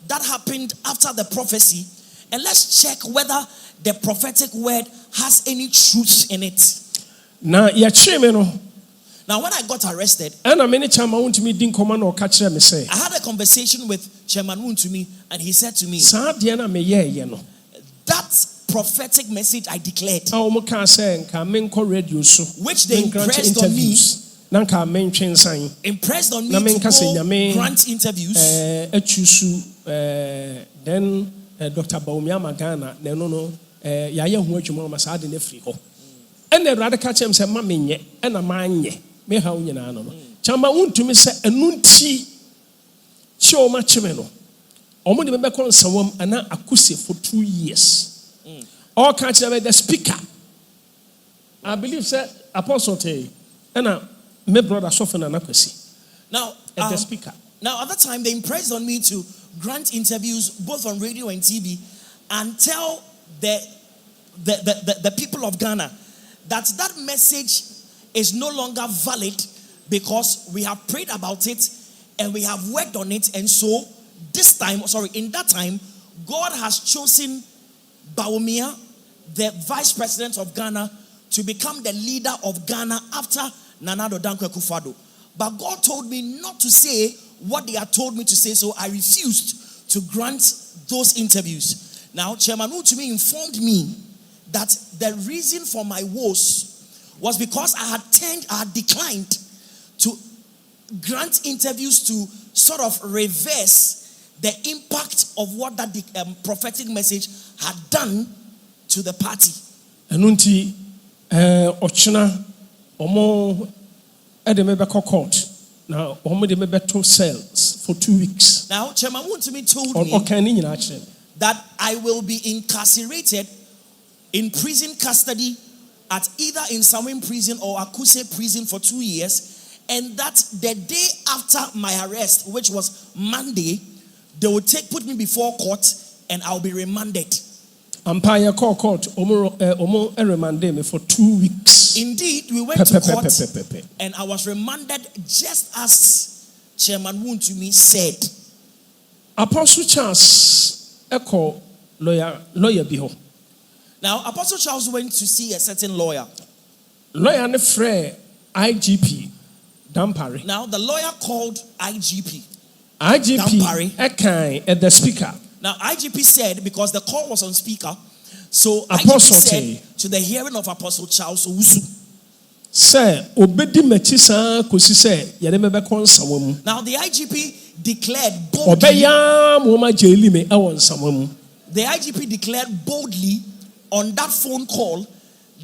that happened after the prophecy. And let's check whether the prophetic word has any truth in it. Now when I got arrested, I had a conversation with Chairman Wuntumi, and he said to me, that prophetic message I declared, which they impressed on me to go grant interviews. Then Dr. Bawumia Magana, yaya hu adwuma ma saa de na firi ho ene awurade ka kyem se ma menye ena manye me ha unyina no chama untumi se enunti che o ma kyeme no omo de be ko nsawam ana akuse for 2 years all ka kyem the speaker I believe say apostle te ena me brother soften na kwesi now the speaker now at that time they impressed on me to grant interviews both on radio and TV and tell the people of Ghana that message is no longer valid because we have prayed about it and we have worked on it, and so in that time, God has chosen Bawumia, the vice president of Ghana, to become the leader of Ghana after Nana Dankwa Akufo-Addo. But God told me not to say what they had told me to say, so I refused to grant those interviews. Now, Chairman Wuntumi informed me that the reason for my woes was because I had declined to grant interviews to sort of reverse the impact of what that prophetic message had done to the party. Enunti ochina omo edemebe court now omo de mebe to cells for 2 weeks. Now, Chairman Wuntumi told me that I will be incarcerated in prison custody at either in Samwin prison or Akuse prison for 2 years, and that the day after my arrest, which was Monday, they would put me before court and I'll be remanded. Empire court omo remanded me for 2 weeks. Indeed, we went to court and I was remanded just as Chairman Wuntumi said. Apostle Charles echo lawyer biho. Now, Apostle Charles went to see a certain lawyer. Lawyer ne frere IGP Dampare. Now, the lawyer called IGP Dampare at the speaker. Now, IGP said, because the call was on speaker, so Apostle IGP said to the hearing of Apostle Charles Owusu, say obedi mechi sa kosi say yede mebe ko nsawam. Now, the IGP declared boldly. The IGP declared boldly on that phone call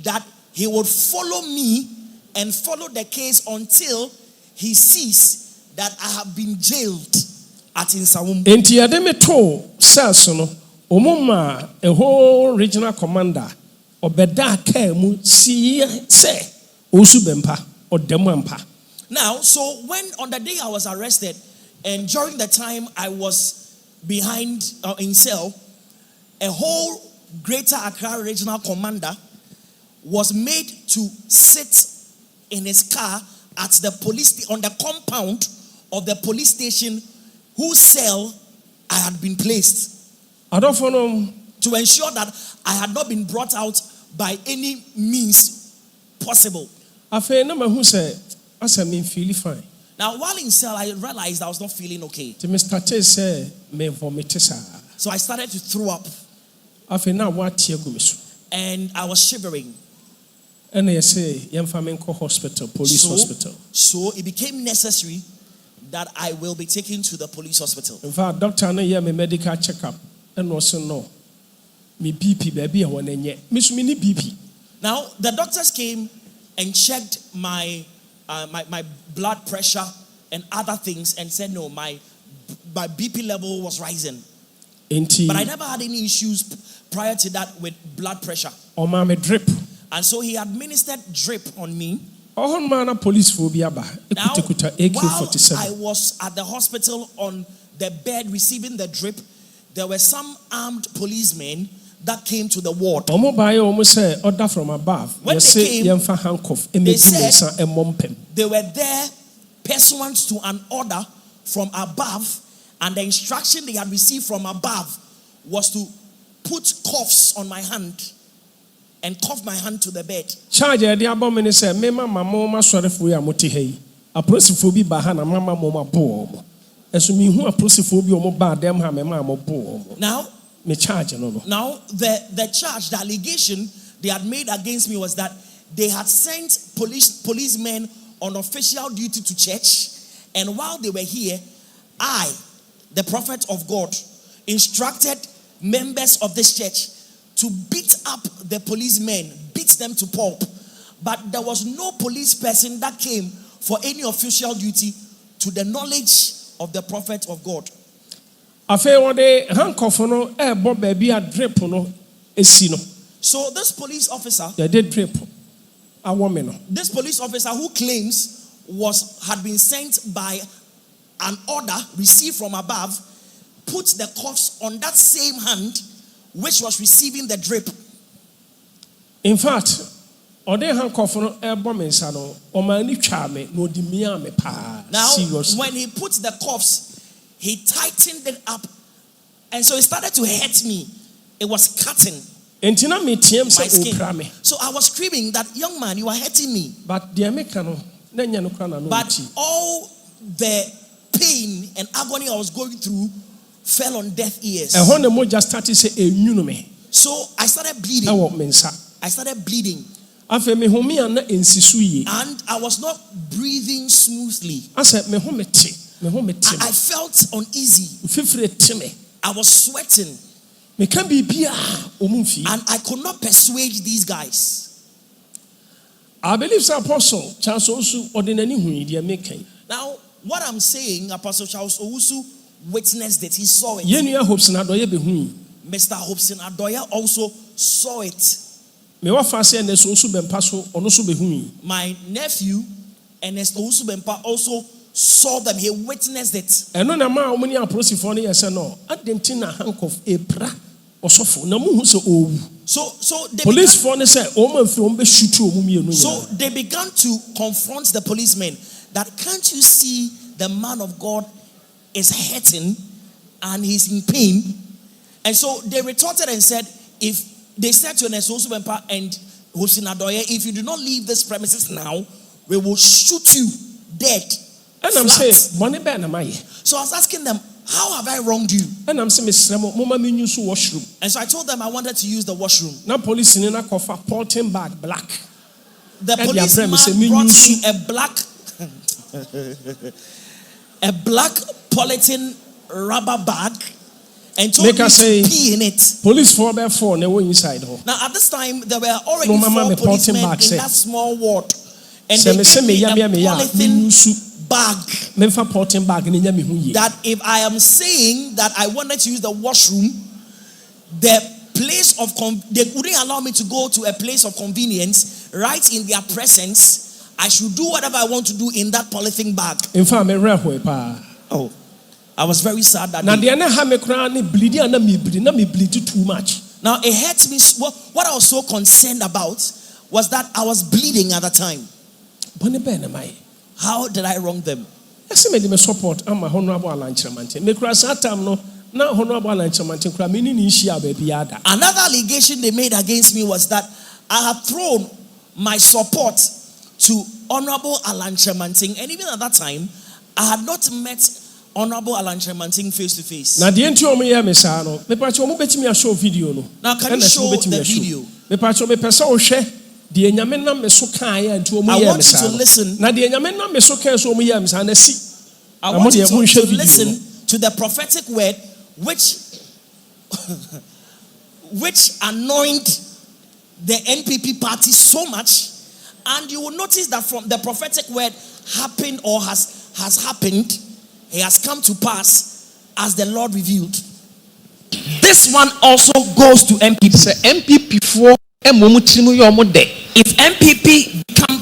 that he would follow me and follow the case until he sees that I have been jailed at Nsawam. Enti yade to cells no omoma a whole regional commander obeda ka mu si say Owusu Bempah or Demampa. Now, so when on the day I was arrested and during the time I was behind in cell, a whole Greater Accra Regional Commander was made to sit in his car at the on the compound of the police station whose cell I had been placed. I don't know. To ensure that I had not been brought out by any means possible. Now, while in cell, I realized I was not feeling okay. So I started to throw up. And I was shivering. Hospital. So it became necessary that I will be taken to the police hospital. In fact, doctor no hear me medical checkup and also no me BP baby I want to BP. Now the doctors came and checked my my blood pressure and other things and said no, my BP level was rising. But I never had any issues prior to that with blood pressure. Or my drip. And so he administered drip on me. Now, while I was at the hospital on the bed receiving the drip, there were some armed policemen that came to the ward. When they came, they said they were there pursuant to an order from above, and the instruction they had received from above was to put cuffs on my hand and cuff my hand to the bed. Charge the abomini say, "Mema mama sorry for ya moti A prosifobi bahana mama mama bo. Esu mi hu a prosifobi omo ba dem ha mema mo bo. Now, me charge no. Now the charge, the allegation they had made against me was that they had sent policemen on official duty to church, and while they were here, I, the prophet of God, instructed members of this church to beat up the policemen, beat them to pulp. But there was no police person that came for any official duty to the knowledge of the prophet of God. So this police officer, this police officer who claims had been sent by an order received from above, put the cuffs on that same hand which was receiving the drip. In fact, now, when he put the cuffs, he tightened it up, and so it started to hurt me. It was cutting my skin. So I was screaming that, young man, you are hurting me. But all the pain and agony I was going through fell on deaf ears. So I started bleeding. And I was not breathing smoothly. I felt uneasy. I was sweating. And I could not persuade these guys. I believe the Apostle Charles Owusu Now, what I'm saying, Apostle Charles Owusu witnessed it. He saw it. Mr. Hobson Adoya also saw it. My nephew, Ernest Owusu Bempah, also saw them. He witnessed it. So they began to confront the policemen that, can't you see the man of God is hurting and he's in pain? And so they retorted and said, if they said to Ernest Owusu Bempah and Hobson Adoya, if you do not leave this premises now, we will shoot you dead. And I'm saying, so I was asking them, how have I wronged you? And so I told them I wanted to use the washroom. The policeman brought me a black polythene rubber bag and told me to pee in it. Now at this time there were already 4 policemen in that small ward, and they gave me a polythene bag. That if I am saying that I wanted to use the washroom, the place of they wouldn't allow me to go to a place of convenience right in their presence. I should do whatever I want to do in that polythene bag. Oh. I was very sad that Na day. de na ha me kra ne bleed na me bleed too much. Now it hurts me. What I was so concerned about was that I was bleeding at the time. How did I wrong them? Ese me de me support ama honorable alanchramante. Me kra sa time no na honorable alanchramante kra me ni nhia ba bia da. Another allegation they made against me was that I had thrown my support to Honorable Alanchramanting, and even at that time, I had not met Honorable Alanchramanting face to face. Na de enti omo ye me sa no, me pa che omo betimi a show video no. Now can you show the video? Me pa che me pesa o hwe de nyame na me so kan ya enti omo ye me sa. I want you to listen. Na de nyame na me so kan so omo ye me sa na si. I want you to listen to the prophetic word which anointed the NPP party so much, and you will notice that from the prophetic word happened or has happened, it has come to pass as the Lord revealed. This one also goes to MPP. So MPP for if MPP become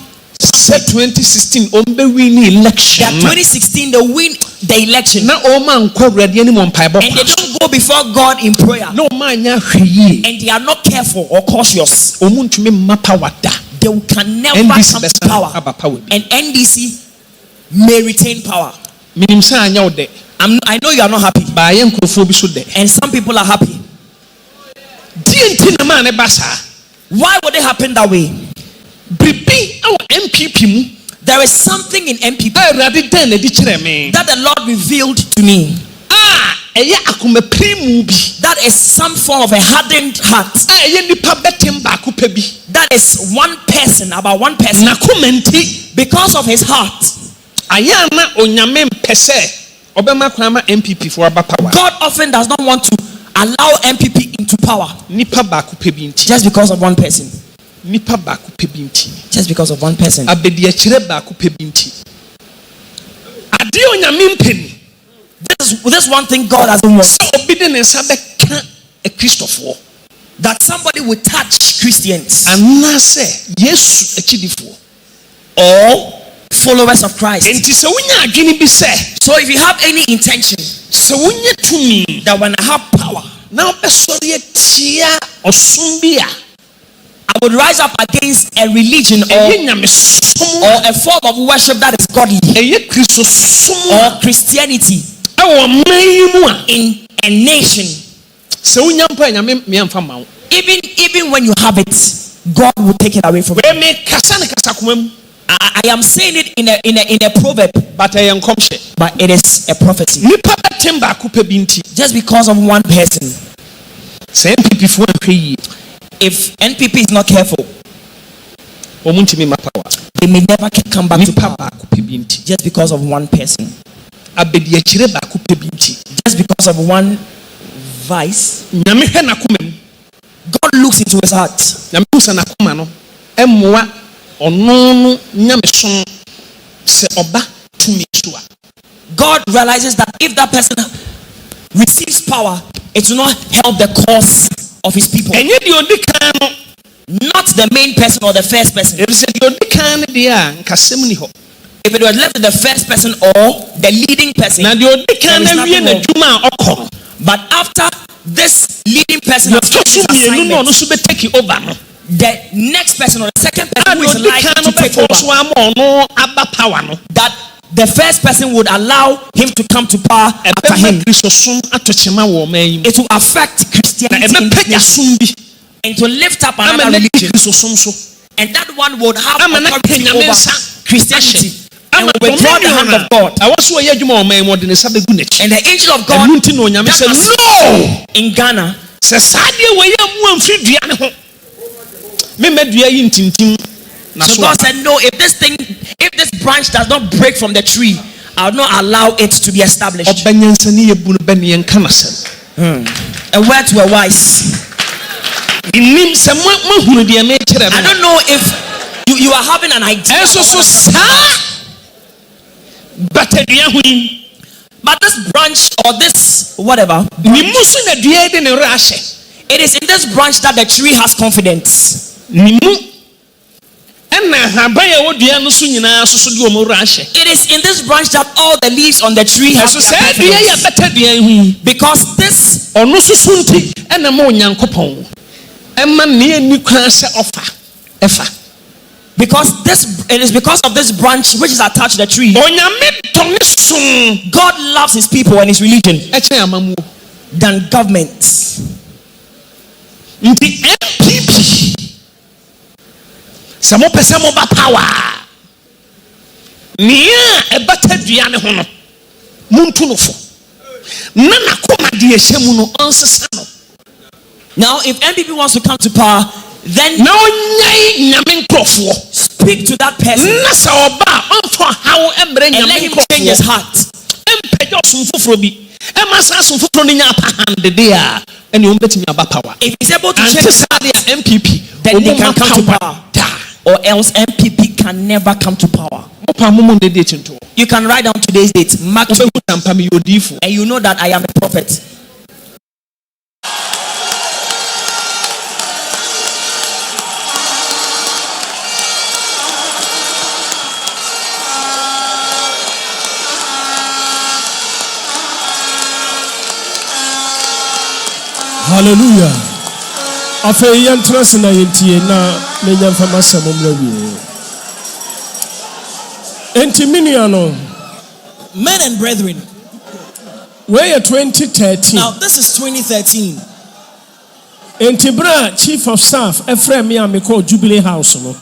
2016 win election. Yeah, 2016 they win the election. Na o man kwa ready any mon paibo. And they don't go before God in prayer. No man nya hweye. And they are not careful or cautious. Omuntumi mapa wada. They can never come to power. And NDC may retain power. Minim say anya wo de. I know you are not happy. Ba ye nkrofo bi so de. And some people are happy. Dienti na man e basa. Why would it happen that way? Bibi our MPP mu. There is something in MPP that the Lord revealed to me. That is some form of a hardened heart. That is one person, about one person. Because of his heart. God often does not want to allow MPP into power. Just because of one person. Just because of one person. This one thing God hasn't wanted. That somebody would touch Christians or followers of Christ. So if you have any intention that when I have power, I would rise up against a religion or a form of worship that is godly or Christianity in a nation. Even when you have it, God will take it away from you. I am saying it in a proverb, but it is a prophecy. Just because of one person. If NPP is not careful, they may never come back to power. Just because of one person. Just because of one vice. God looks into his heart. God realizes that if that person receives power, it will not help the cause of his people. Not the main person or the first person. If it was left to the first person or the leading person, but after this leading person has finished his assignment, the next person or the second person who is likely to take over, that the first person would allow him to come to power after him. It will affect Christianity and to lift up another religion. And that one would have authority over Christianity and will withdraw the hand of God. And the angel of God in Ghana so God said, no, if this branch does not break from the tree, I will not allow it to be established. A word to a wise. I don't know if you are having an idea. But this branch or this whatever, it is in this branch that the tree has confidence. It is in this branch that all the leaves on the tree have their because this it is because of this branch which is attached to the tree. God loves his people and his religion than governments. Some power. Nia a better diane hono. Muntunofo. Nana koma di eshemuno ansesano. Now, if MPP wants to come to power, then now speak to that person and let him change his heart. If he's able to change his heart, MPP, then they can come to power. Or else MPP can never come to power. You can write down today's date, Mark, and you know that I am a prophet. Hallelujah. Afei yantrase na yentie na menya mfama samomra wie. Enti miniano, men and brethren, where 2013. Now this is 2013. Enti bra chief of staff Ephraim ya me call Jubilee House no.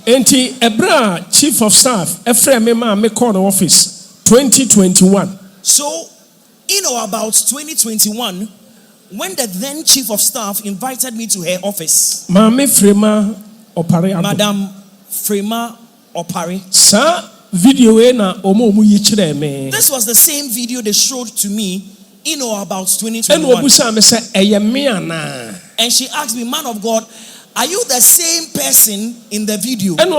Enti Ebra chief of staff Ephraim ma me call the office 2021. So about 2021, when the then chief of staff invited me to her office, Madam Frema Opare, video na omo mu yichire me. This was the same video they showed to me about 2021. And she asked me, man of God, are you the same person in the video? And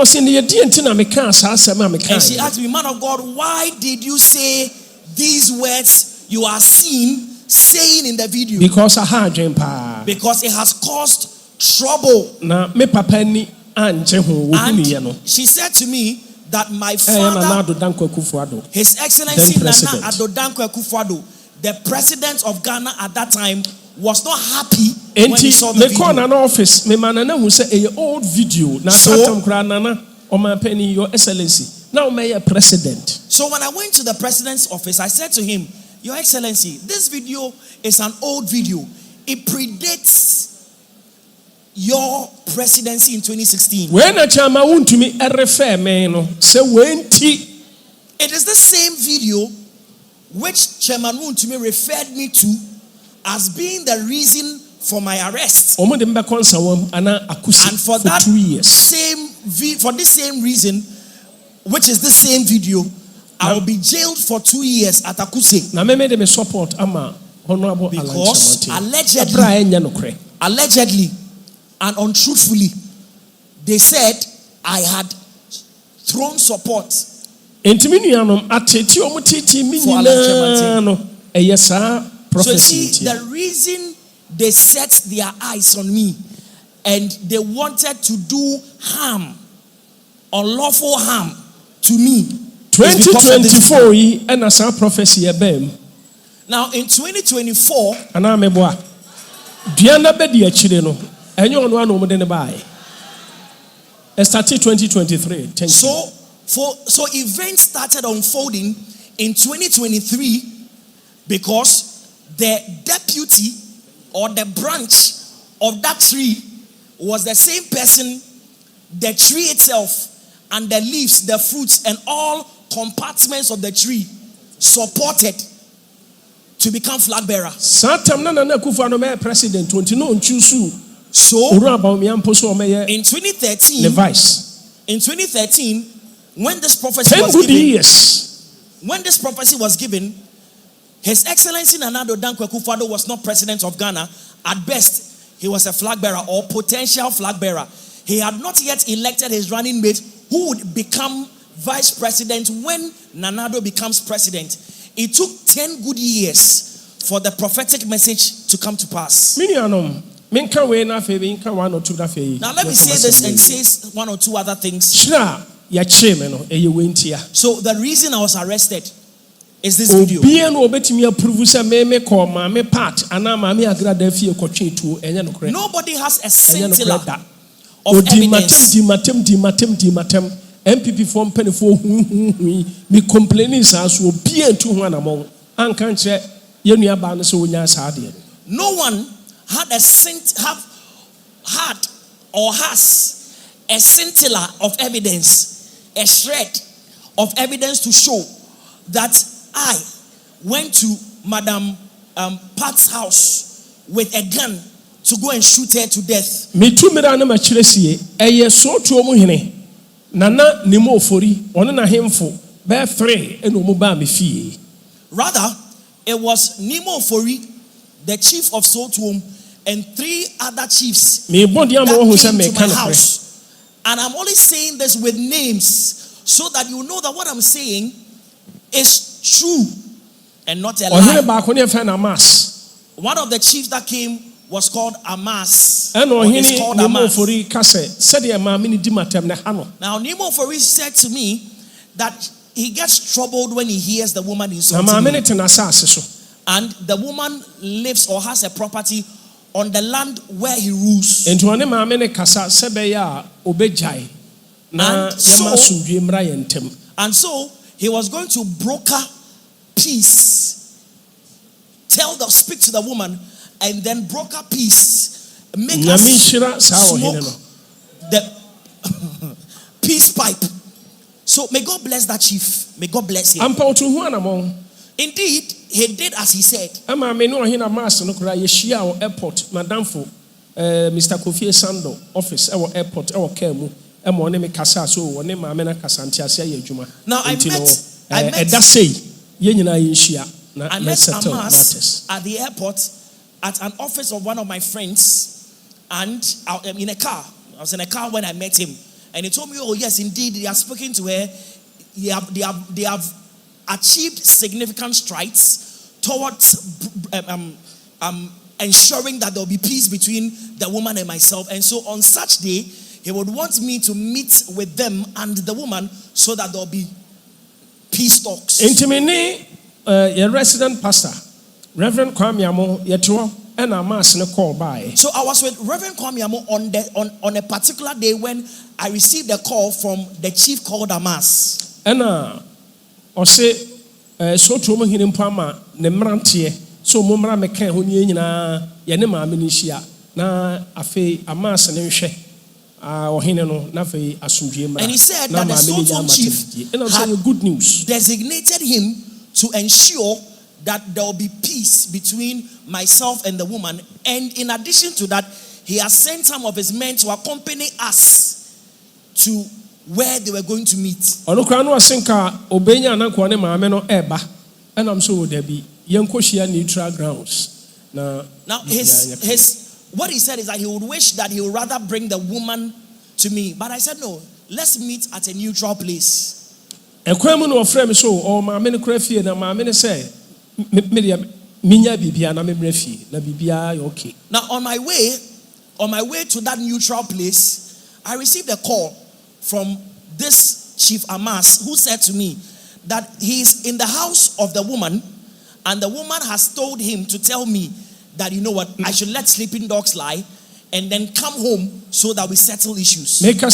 she asked me, man of God, why did you say these words you are saying in the video? Because it has caused trouble. And she said to me that my father, His Excellency Nana Addo Dankwa Akufo-Addo, the president of Ghana at that time, was not happy when he saw the video. Office, old video. Your Excellency, now Mayor President. So when I went to the president's office, I said to him, Your Excellency, this video is an old video. It predates your presidency in 2016. It is the same video which Chairman Wontumi referred me to as being the reason for my arrest. And for that 2 years. For this same reason, which is the same video, I will be jailed for 2 years at Akuse. Because allegedly and untruthfully, they said I had thrown support for So see, the reason they set their eyes on me and they wanted to do harm, unlawful harm to me. 2024 and as our prophecy now in 2024, started 2023. So events started unfolding in 2023 because the deputy or the branch of that tree was the same person, the tree itself and the leaves, the fruits and all compartments of the tree supported to become flag bearer. President so in 2013, when this prophecy was given, His Excellency Nana Addo Dankwa Akufo-Addo was not president of Ghana. At best, he was a flag bearer or potential flag bearer. He had not yet elected his running mate who would become vice president when Nana Addo becomes president. It took 10 good years for the prophetic message to come to pass. Now let me say this and say one or two other things. So the reason I was arrested is this video. Nobody has a scintilla of evidence. MPP form penny for me complaining as will be to one among unconscious Yunia Barnes. No one had or has a scintilla of evidence, a shred of evidence to show that I went to Madam Pat's house with a gun to go and shoot her to death. Me too, Madame Machilesi, a year so to Omuhine. Nana nimo fori ono na hemfo be 3 eno mo ba me fie. Rather, it was Nemo Fori, the chief of Sotuom, and 3 other chiefs that came to my house. And I'm only saying this with names so that you know that what I'm saying is true and not a lie. One of the chiefs that came was called Amas. Now Nemo Fori said to me that he gets troubled when he hears the woman insulting him. And the woman lives or has a property on the land where he rules. And so he was going to broker peace. Speak to the woman and then broker peace. Make us smoke the peace pipe. So may God bless that chief. May God bless him. Indeed, he did as he said. Mr. Kofi Sando office our airport our kemu now I met Amas at the airport at an office of one of my friends, and in a car. I was in a car when I met him, and he told me, "Oh yes, indeed, they are speaking to her. They have achieved significant strides towards ensuring that there will be peace between the woman and myself. And so on such day, he would want me to meet with them and the woman so that there will be peace talks." Your resident pastor, Reverend Kwamiamo, and Amas no call by. So I was with Reverend Kwamiamo on a particular day when I received a call from the chief called Amas. And or say so to me in Pama, Nemrantie, so Mumra Mekan, who Yanema Minishia, na Afe Amas and She, or Hineno, Nafe Asumjima. And he said that the Sotom chief had good news designated him to ensure that there will be peace between myself and the woman. And in addition to that, he has sent some of his men to accompany us to where they were going to meet. And I'm so there be neutral grounds. Now what he said is that he would wish that he would rather bring the woman to me. But I said, no, let's meet at a neutral place. And no frame so or my many crafty and my many say Minya Bibia na Bibia okay. Now on my way to that neutral place, I received a call from this Chief Amas, who said to me that he is in the house of the woman, and the woman has told him to tell me that, you know what, I should let sleeping dogs lie and then come home so that we settle issues. Now, at the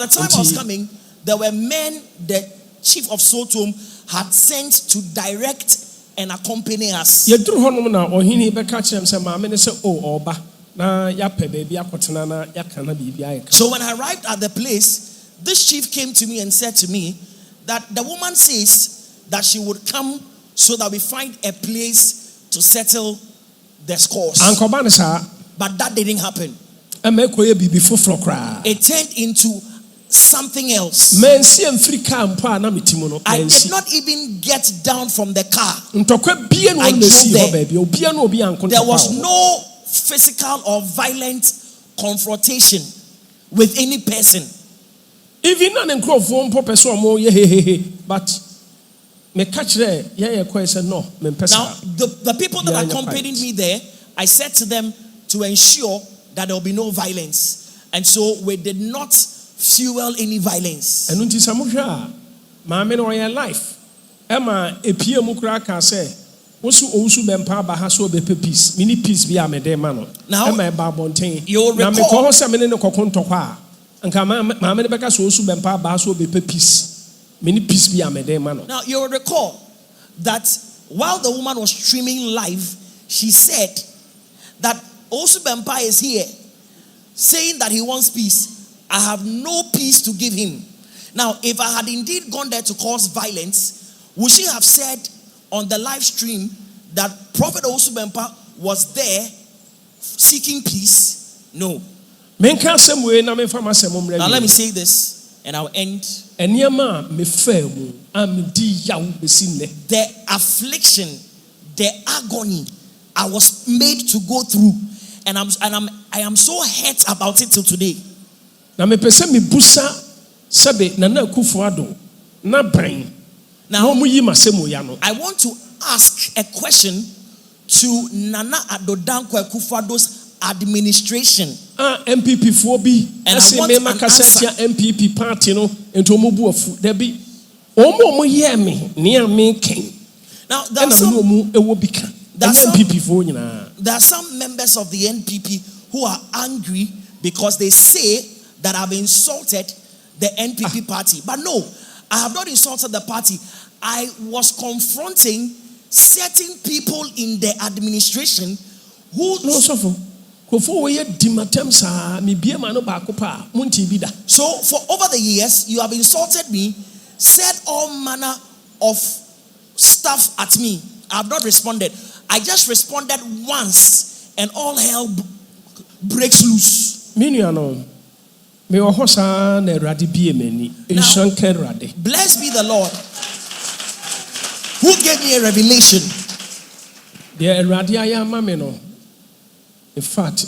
time I was coming, there were men the chief of Sotom had sent to direct and accompany us. So when I arrived at the place, this chief came to me and said to me that the woman says that she would come so that we find a place to settle the scores. But that didn't happen. It turned into something else. I did not even get down from the car. There was no physical or violent confrontation with any person. Even but me catch there, yeah, question no, me Now, the people that accompanied me there, I said to them to ensure that there will be no violence. And so we did not fuel any violence. And until some of Mamma no your life. Emma a pia mukra can say, Osu Owusu Bempah bahaso be peace. Mini peace be a mede mano. Now, Emma Babontain. You recall. Now, me call some in the cocontokwa. And come, Mamma Becca Osu Bempah bahaso be peace. Mini peace be a mede mano. Now, you will recall that while the woman was streaming live, she said that Owusu Bempah is here saying that he wants peace. I have no peace to give him. Now, if I had indeed gone there to cause violence, would she have said on the live stream that Prophet Owusu Bempah was there seeking peace? No. Now, let me say this, and I'll end. The affliction, the agony I was made to go through, and I am so hurt about it till today. Now, I want to ask a question to Nana Addo Dankwa Akufo-Addo's administration. MPP 4B. And I want an answer. MPP party no into omubuafu. There be omo hear me near me king. Now there are some members of the NPP who are angry because they say that I've insulted the NPP party. But no, I have not insulted the party. I was confronting certain people in the administration who... No, so for over the years, you have insulted me, said all manner of stuff at me. I have not responded. I just responded once and all hell breaks loose. Now, blessed be the Lord who gave me a revelation. In fact,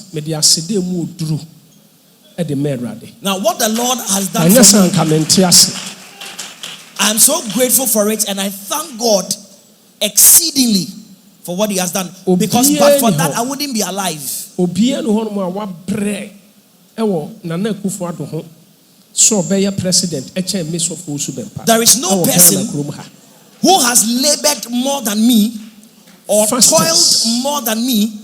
now what the Lord has done for me, I am so grateful for it, and I thank God exceedingly for what He has done. Because but for that, I wouldn't be alive. There is no person who has labored more than me or toiled more than me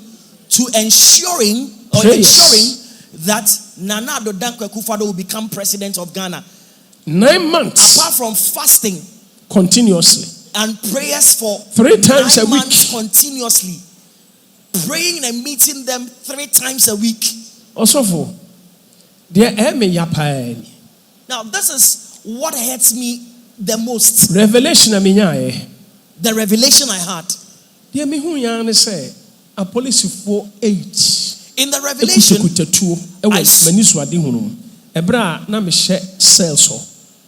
to ensuring that Nana Addo Dankwa Akufo-Addo will become president of Ghana. 9 months. Apart from fasting continuously and prayers for 3 times a week continuously, praying and meeting them 3 times a week. Also for now this is what hurts me the most. Revelation the revelation I had. A police for 8 in the revelation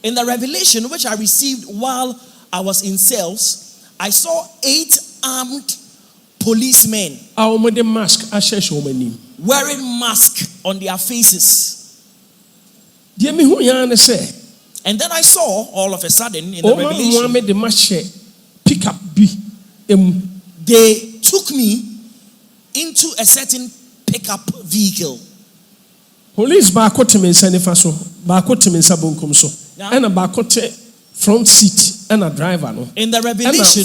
in the revelation which I received while I was in cells, I saw 8 armed policemen wearing masks on their faces. And then I saw all of a sudden in the revelation they took me into a certain pickup vehicle. Police and a front seat and a driver no. In the revelation,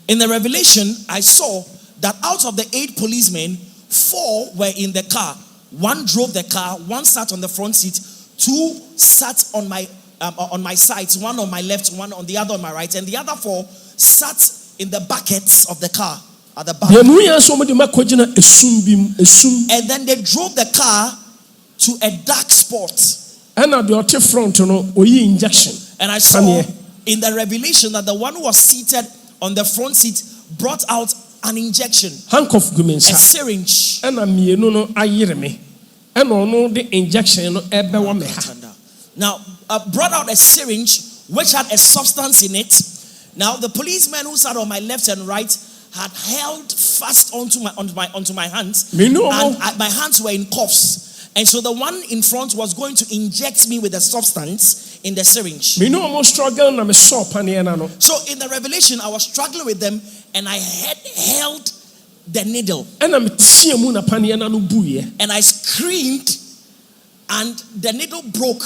in the revelation, I saw that out of the 8 policemen, 4 were in the car. 1 drove the car, 1 sat on the front seat, 2 sat on my sides, 1 on my left, 1 on the other on my right, and the other 4 sat in the buckets of the car at the back. And then they drove the car to a dark spot. And I saw in the revelation that the one who was seated on the front seat brought out an injection, a syringe. Now, brought out a syringe which had a substance in it. Now, the policeman who sat on my left and right had held fast onto my hands, and my hands were in cuffs. And so the one in front was going to inject me with a substance in the syringe. Me no almost struggle na me saw paniana no. So in the revelation, I was struggling with them, and I had held the needle. And I'm mu na paniana no buye. And I screamed, and the needle broke.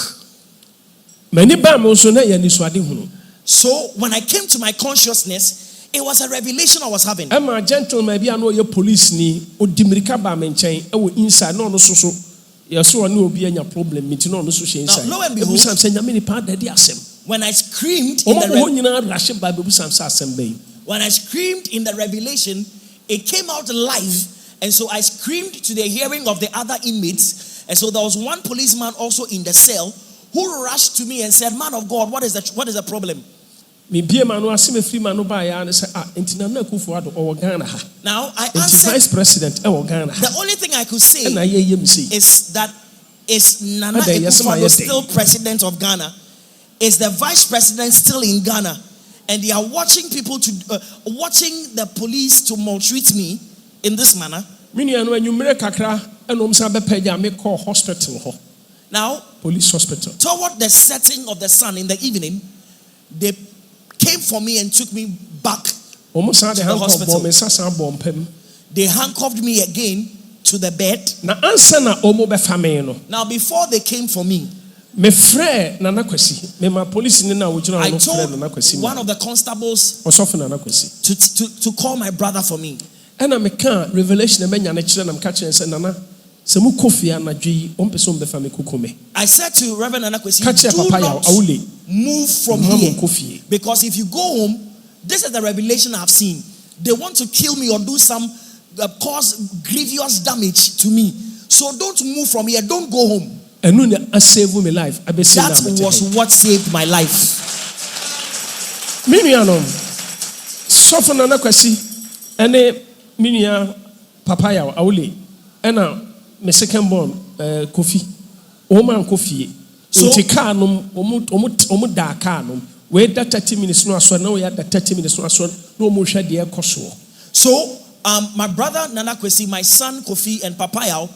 Many ba me so na ya ni so ade hunu. So when I came to my consciousness, it was a revelation I was having. Am a gentleman bi ano ye police ni odimirika ba me nchen e wo inside no so yes one no be any problem me no so she inside. Lo and behold, when I screamed in the revelation, it came out live, and so I screamed to the hearing of the other inmates. And so there was one policeman also in the cell who rushed to me and said, "Man of God, what is the problem?" Now I answered, Vice President, the only thing I could say is that is Nana Akufo-Addo still president of Ghana? Is the vice president still in Ghana? And they are watching people watching the police to maltreat me in this manner. Now, police hospital. Toward the setting of the sun in the evening, they came for me and took me back to the hospital. They handcuffed me again to the bed. Now, before they came for me, I told one of the constables to call my brother for me. And I'm a revelation. I said to Reverend Anakwesi, do not move from here, because if you go home, this is the revelation I've seen. They want to kill me or do some cause grievous damage to me. So don't move from here. Don't go home. That was what saved my life. Miniano, soften Anakwesi, and Minia Papaya Auli, and my second born Kofi, Oman Kofi. So Tikanum, Omuda Kanum, wait that 30 minutes no so now we had that 30 minutes no more shed the air coso. So my brother Nana Kwesi, my son Kofi, and Papaya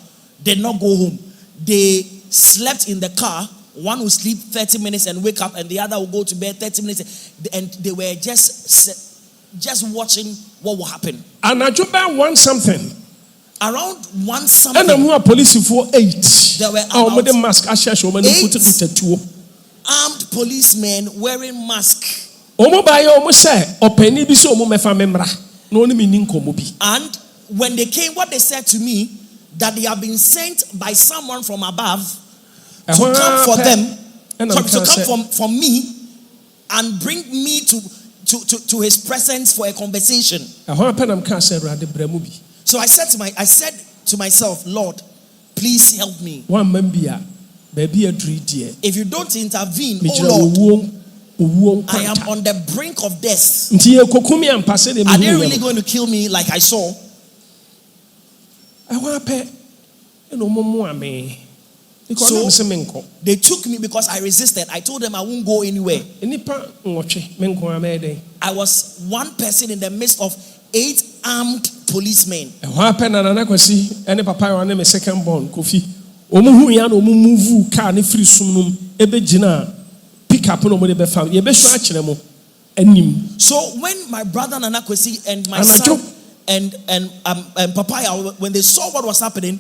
did not go home. They slept in the car. One will sleep 30 minutes and wake up, and the other will go to bed 30 minutes, and they were just watching what will happen. And I just want something. Around one something. And I'm police for 8. There were about 8 armed policemen wearing masks. And when they came, what they said to me, that they have been sent by someone from above to come for them, to come for me and bring me to his presence for a conversation. So I said to myself, Lord, please help me. If you don't intervene, oh Lord, I am on the brink of death. Are they really going to kill me like I saw? So they took me because I resisted. I told them I won't go anywhere. I was one person in the midst of 8 armed policemen. So when my brother Nana Kwesi and my son and Papaya, when they saw what was happening,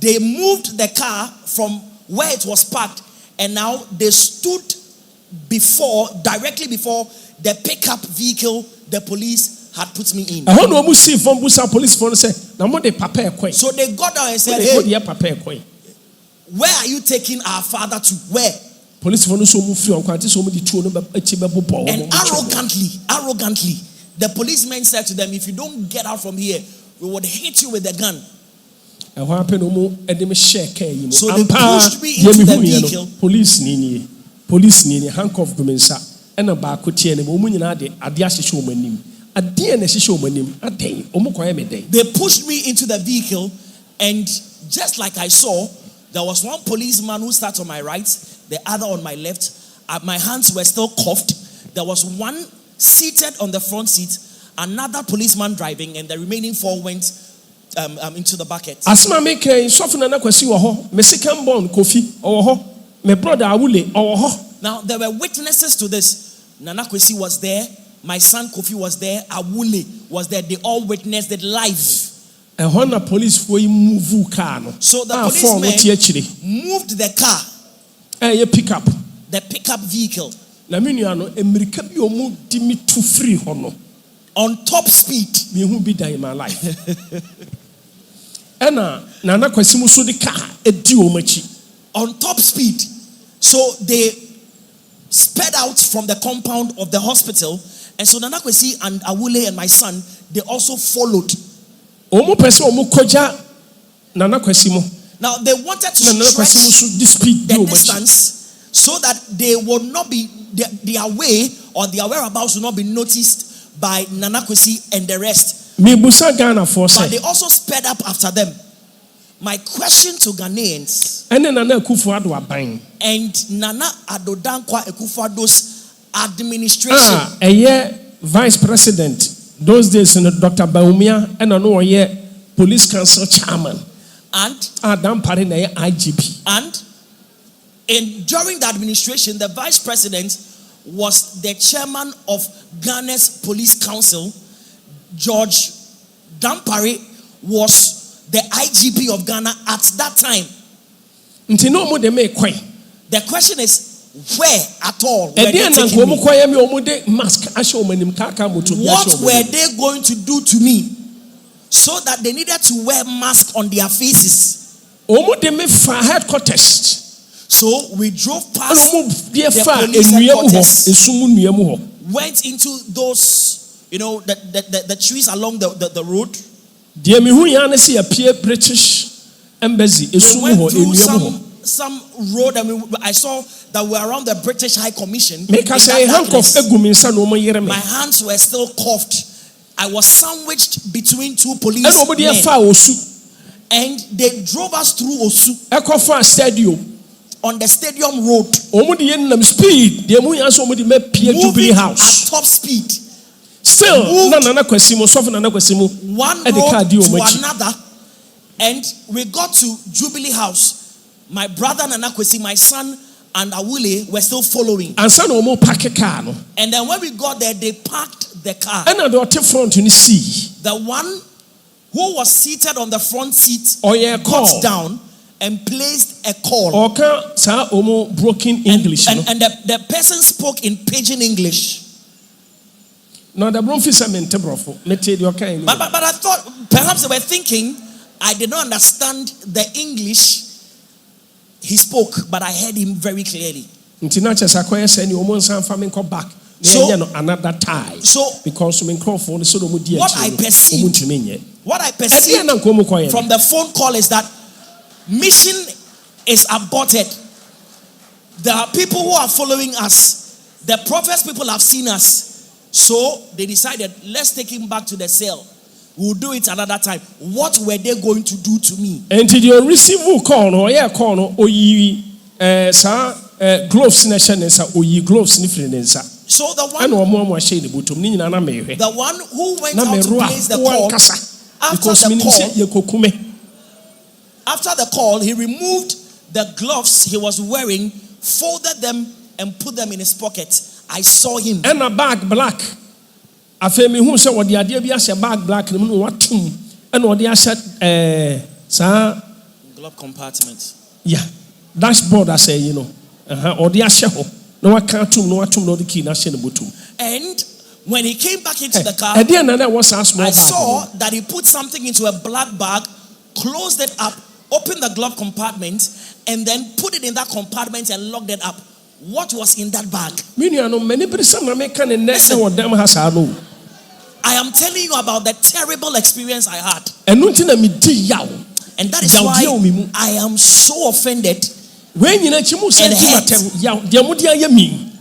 they moved the car from where it was parked, and now they stood directly before the pickup vehicle the police had put me in. So they got down and said, "Hey, where are you taking our father to? Where?" And arrogantly, the policeman said to them, "If you don't get out from here, we would hit you with a gun." So they pushed me into the vehicle. Police handcuffed me and a bar could tear them. They pushed me into the vehicle, and just like I saw, there was one policeman who sat on my right, the other on my left. My hands were still cuffed. There was one seated on the front seat, another policeman driving, and the remaining 4 went into the bucket. Asma make soften na kwesi wo ho. Me second born Kofi owo ho. Me brother Awule owo ho. Now, there were witnesses to this. Nana Kwesi was there. My son Kofi was there. Awuah was there. They all witnessed it live. And when the police move car, so the policemen moved the car. Pickup. The pickup vehicle. On top speed. Me who be die in my life. And Nana Kwesi muso the car on top speed. So they sped out from the compound of the hospital. And so Nana Kwesi and Awuah and my son, they also followed. Now they wanted to stretch the distance so that they would not be their way or their whereabouts will not be noticed by Nana Kwesi and the rest. But they also sped up after them. My question to Ghanaians and Nana Adodankwa Akufo-Addo's administration. Vice President those days, Dr. Bawumia and I police council chairman and IGP. And during the administration, the vice president was the chairman of Ghana's police council. George Dampare was the IGP of Ghana at that time. The question is, where at all were they taking me? What were they going to do to me? So that they needed to wear masks on their faces. Headquarters. So we drove past the police headquarters, went into those, the trees along the road. We went through some road, and I saw that we're around the British High Commission. My hands were still cuffed. I was sandwiched between two police men. And they drove us through Osu. Stadium. On the stadium road. Jubilee House. At top speed. Still, one road to another. And we got to Jubilee House. My brother Nana Kwesi, my son and Awuah were still following. And then when we got there, they parked the car. The one who was seated on the front seat got down and placed a call. Broken English. And the person spoke in pidgin English. But I thought perhaps they were thinking I did not understand the English he spoke, but I heard him very clearly. Another tie. So because what I perceived from the phone call is that mission is aborted. There are people who are following us. The prophets people have seen us. So they decided, let's take him back to the cell. We'll do it another time. What were they going to do to me? And did you receive a call? Gloves gloves. So the one who went out to place the call, after the call, he removed the gloves he was wearing, folded them, and put them in his pocket. I saw him. And a bag black. I feel me who said what the idea be a bag black and what tomb and what they said, glove compartment. Yeah, dashboard. I say, or the asheho. No, I can't no the key. And when he came back into the car, I saw that he put something into a black bag, closed it up, opened the glove compartment, and then put it in that compartment and locked it up. What was in that bag? Listen, I am telling you about the terrible experience I had. And that is why I am so offended.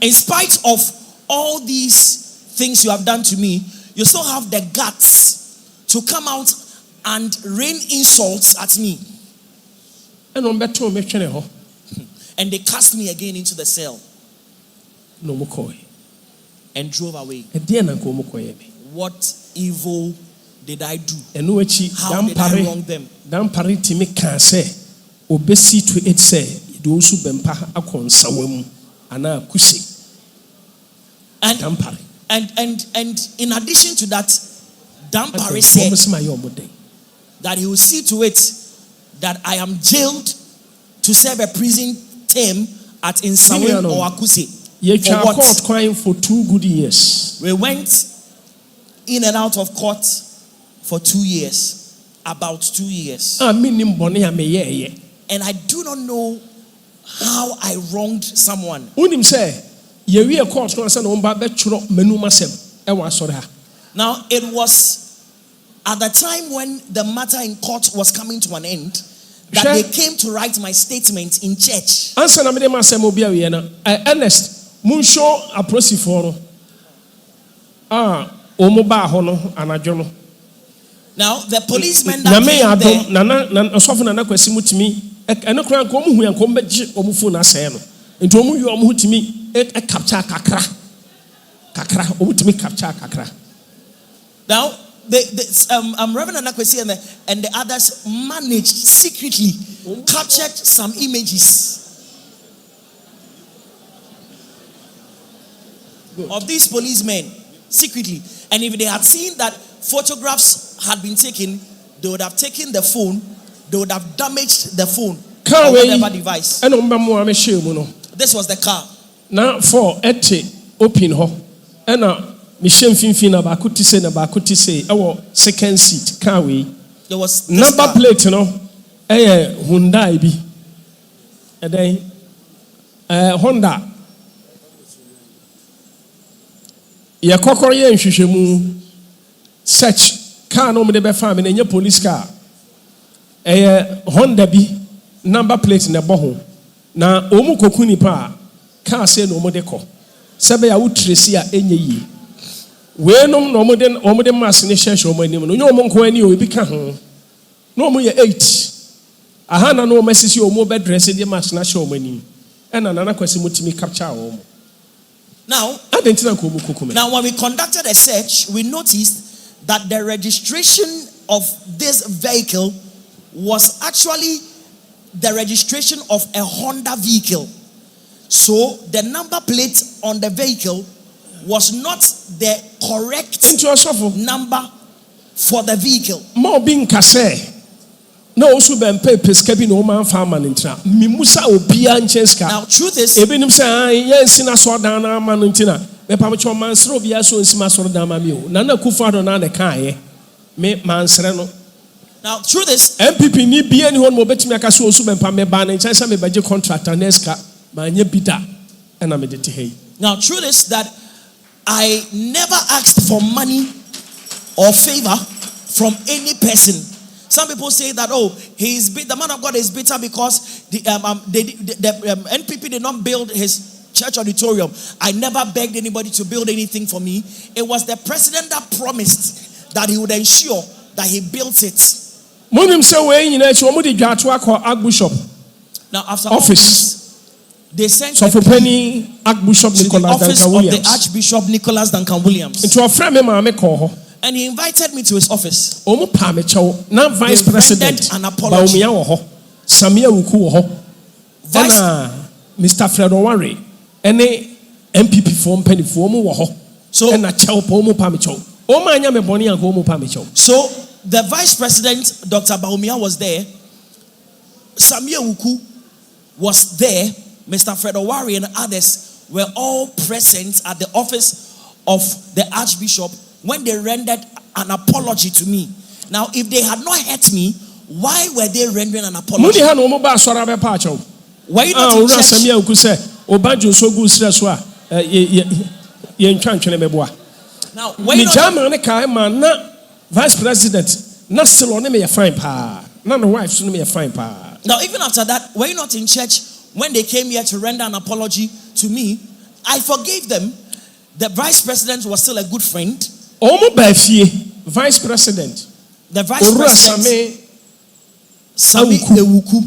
In spite of all these things you have done to me, you still have the guts to come out and rain insults at me. And they cast me again into the cell. And drove away. What evil did I do? How did I wrong them? ana kusi. And in addition to that, Dampare said that he will see to it that I am jailed to serve a prison term at Insawe or Akuse. For court crime for 2 good years. We went in and out of court for 2 years. About 2 years. And I do not know how I wronged someone. Now it was at the time when the matter in court was coming to an end that they came to write my statement in church. Ernest, Munsho Aprosiforo. Omoba Anajono. Now the policeman that came there. Nana Sofana Quesimutimi, and a crank who and combat Omufuna Sano. And Tomu Yomutimi, a capture Kakra. Kakra, Omutimi capture Kakra. Now, Reverend Anakwesi and the others managed secretly, captured some images of these policemen secretly. And if they had seen that photographs had been taken, they would have taken the phone, they would have damaged the phone or whatever device. This was the car. Now for ete open ho. And Michelle Finfina Bakuti say Nabakuti say our second seat car way. There was number car. Plate, Hyundai bi. And then Honda. Ya kokoroye nhwehwemu search car no me de be fam na nye police car. Honda bi number plate na bo ho. Na omu kokuni pa car say no mo de ko. Sebe ya utresi a enye yi. We no omode mass ne hye hye omanim no nyo nko ani o bi ka ho. No mo ye 8. Aha na no masisi omo be dress de mass na hye omanim. Ena nana kwasi mutimi capture omo. Now, when we conducted a search, we noticed that the registration of this vehicle was actually the registration of a Honda vehicle. So the number plate on the vehicle was not the correct number for the vehicle. More being kase. No, Owusu Bempah peskabi no man farmer ntra. Mimusa obia ncheska. Now truth is ebinim say yensi na so dan na ma no ntina. Me pamcho mansre obia so nsima so dan ma mi o. Na na Kufado na de kan me mansre no. Now truth is MPP ni bia ni hon mo betimi aka so Owusu Bempah me ba na ncha say me baje contractor neska ma nya bida na me de te hey. Now truth is that I never asked for money or favor from any person. Some people say that, the man of God is bitter because the NPP did not build his church auditorium. I never begged anybody to build anything for me. It was the president that promised that he would ensure that he built it. Now after office, they sent to the office of the Archbishop Nicholas Duncan Williams. And he invited me to his office. Now Vice President Bawumia Mr. Fred Owari any MPP form penny form so and a chow pomo pamicho. So the Vice President Dr. Bawumia was there. Samia Wuku was there. Mr. Fred Owari and others were all present at the office of the Archbishop when they rendered an apology to me. Now, if they had not hurt me, why were they rendering an apology? Were you not in church? Now, were you not Vice President, not still on me a fine pa. None of wife to me a fine pa. Now, even after that, were you not in church when they came here to render an apology to me? I forgave them. The Vice President was still a good friend. Vice President. The Vice President. Sami Ewuku.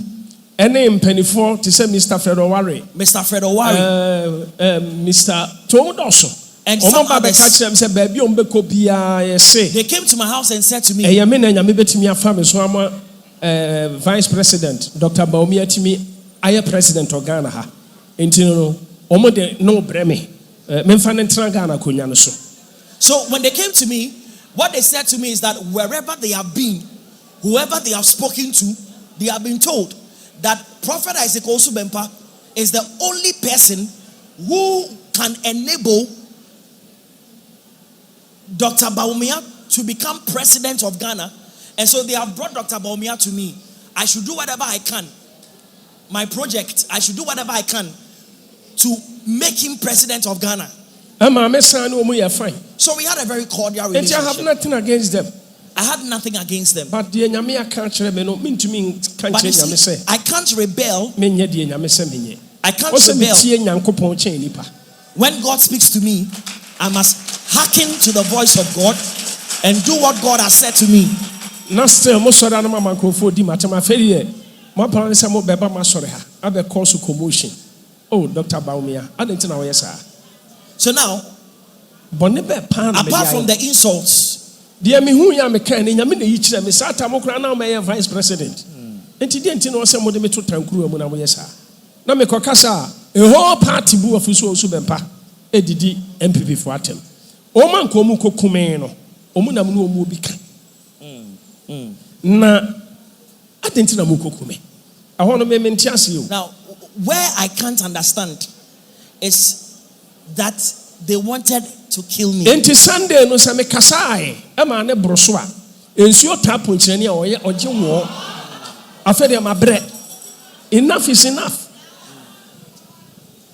Name penny for to say Mr. Fred Owari. Mr. Fred Owari. Mr. Tomodoso. And some others. They came to my house and said to me, Vice President Dr. Bawumia Timi, I am President of Ghana. Omo de no breme. Memfa nentra Ghana konya no so. So when they came to me, what they said to me is that wherever they have been, whoever they have spoken to, they have been told that Prophet Rev Owusu Bempah is the only person who can enable Dr. Bawumia to become president of Ghana. And so they have brought Dr. Bawumia to me. I should do whatever I can. My project, I should do whatever I can to make him president of Ghana. So we had a very cordial and relationship. I have nothing against them. I had nothing against them. But the Nyame can't rebel. But you see, I can't rebel. I can't rebel. When God speaks to me, I must hearken to the voice of God and do what God has said to me. Commotion. Oh, Dr. Bawumia, I didn't know yes, sir. So now, apart from the insults, dear me who ya me can in Yamini each them is Satamokra now may vice president. And he didn't know somebody me to Tankuru Muna yes, sir. Now me kokasa a whole party boo of Owusu Bempah, EDD MPP for atem. Oman komu kokumeno, Omuna mu mubika. Na I didn't know mukokume. I want to maintain you. Now, where I can't understand is that they wanted to kill me. Enti Sunday no se me kasai e ma ne broso a ensuo tap nkyerene a oje wo afede ma bre. Enough is enough.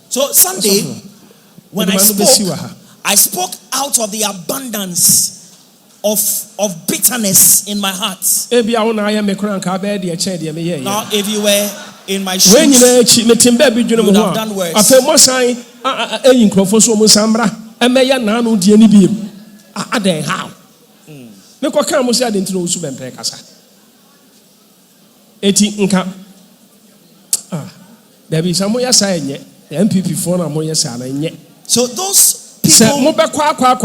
So Sunday when I spoke out of the abundance of bitterness in my heart. Now if you were in my shoes, you would have done worse. So those people, those people in the party,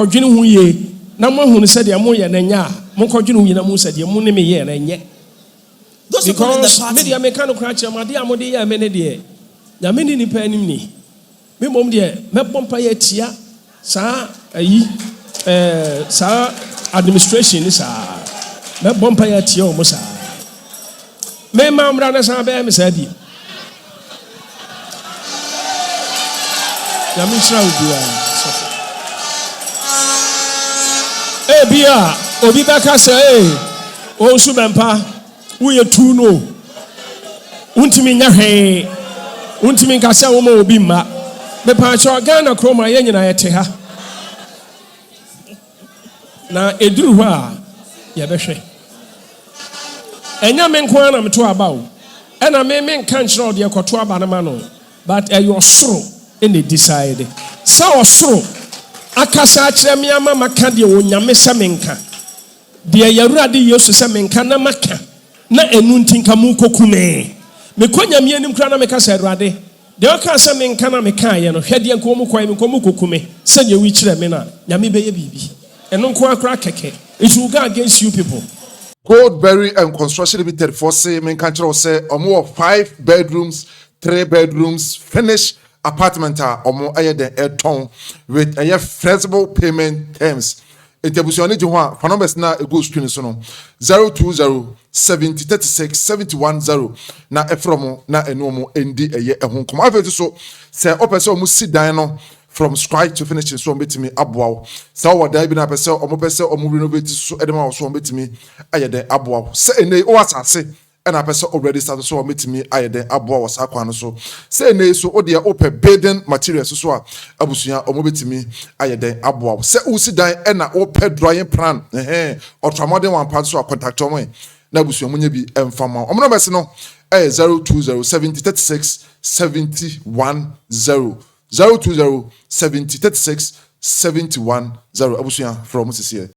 administration is Bia, Obibaka say, Owusu Bempah, we are too no. Untimi nyahe, untimi kasa womo obimma. Me pacho Ghana kroma ye nyina yete ha. Na eduru hɔ a ye behwe. Enya me nko ana me to aba o. Ena me nka nkyerɛ de ekoto aba na ma no. But your soro in the decide. Sa osoro akasa akyerɛ me ama maka de onyame sɛ menka de yawurade yesu sɛ menka na maka na enu ntinka mu kokume me konyame anim kra na meka sɛ awurade de ɔka sɛ menka na meka ye no hwɛ de nko mu kwai me nko mu kokume sɛ de wi kyerɛ me na nyame bɛyɛ bibi eno nko akra keke it will go against you people. Goldberry and Construction Limited for say menka kyerɛ say omo 5 bedrooms 3 bedrooms finished apartment omo aye den eton with a flexible payment terms. Interbusioni ji ho a fa numbers na ego screen so no 020 70 36 710 na efrom na enu omo endi eye ehon kom afeti so se opese omo si dan no from scratch to finish so betimi aboawo se o da bi na pese omo pese omo renovate so edema so betimi aye den aboawo se enei o asase and I person already started so meet me I then aboa was akwan so say na so o de open building materials so abusuya o mo betimi I then aboa say usi dan e na open drawing plan ultramodern one part so contact o mo na abusuya munya bi emfama o mo no bese no 020 70 36 710 020 70 36 710 abusuya from here.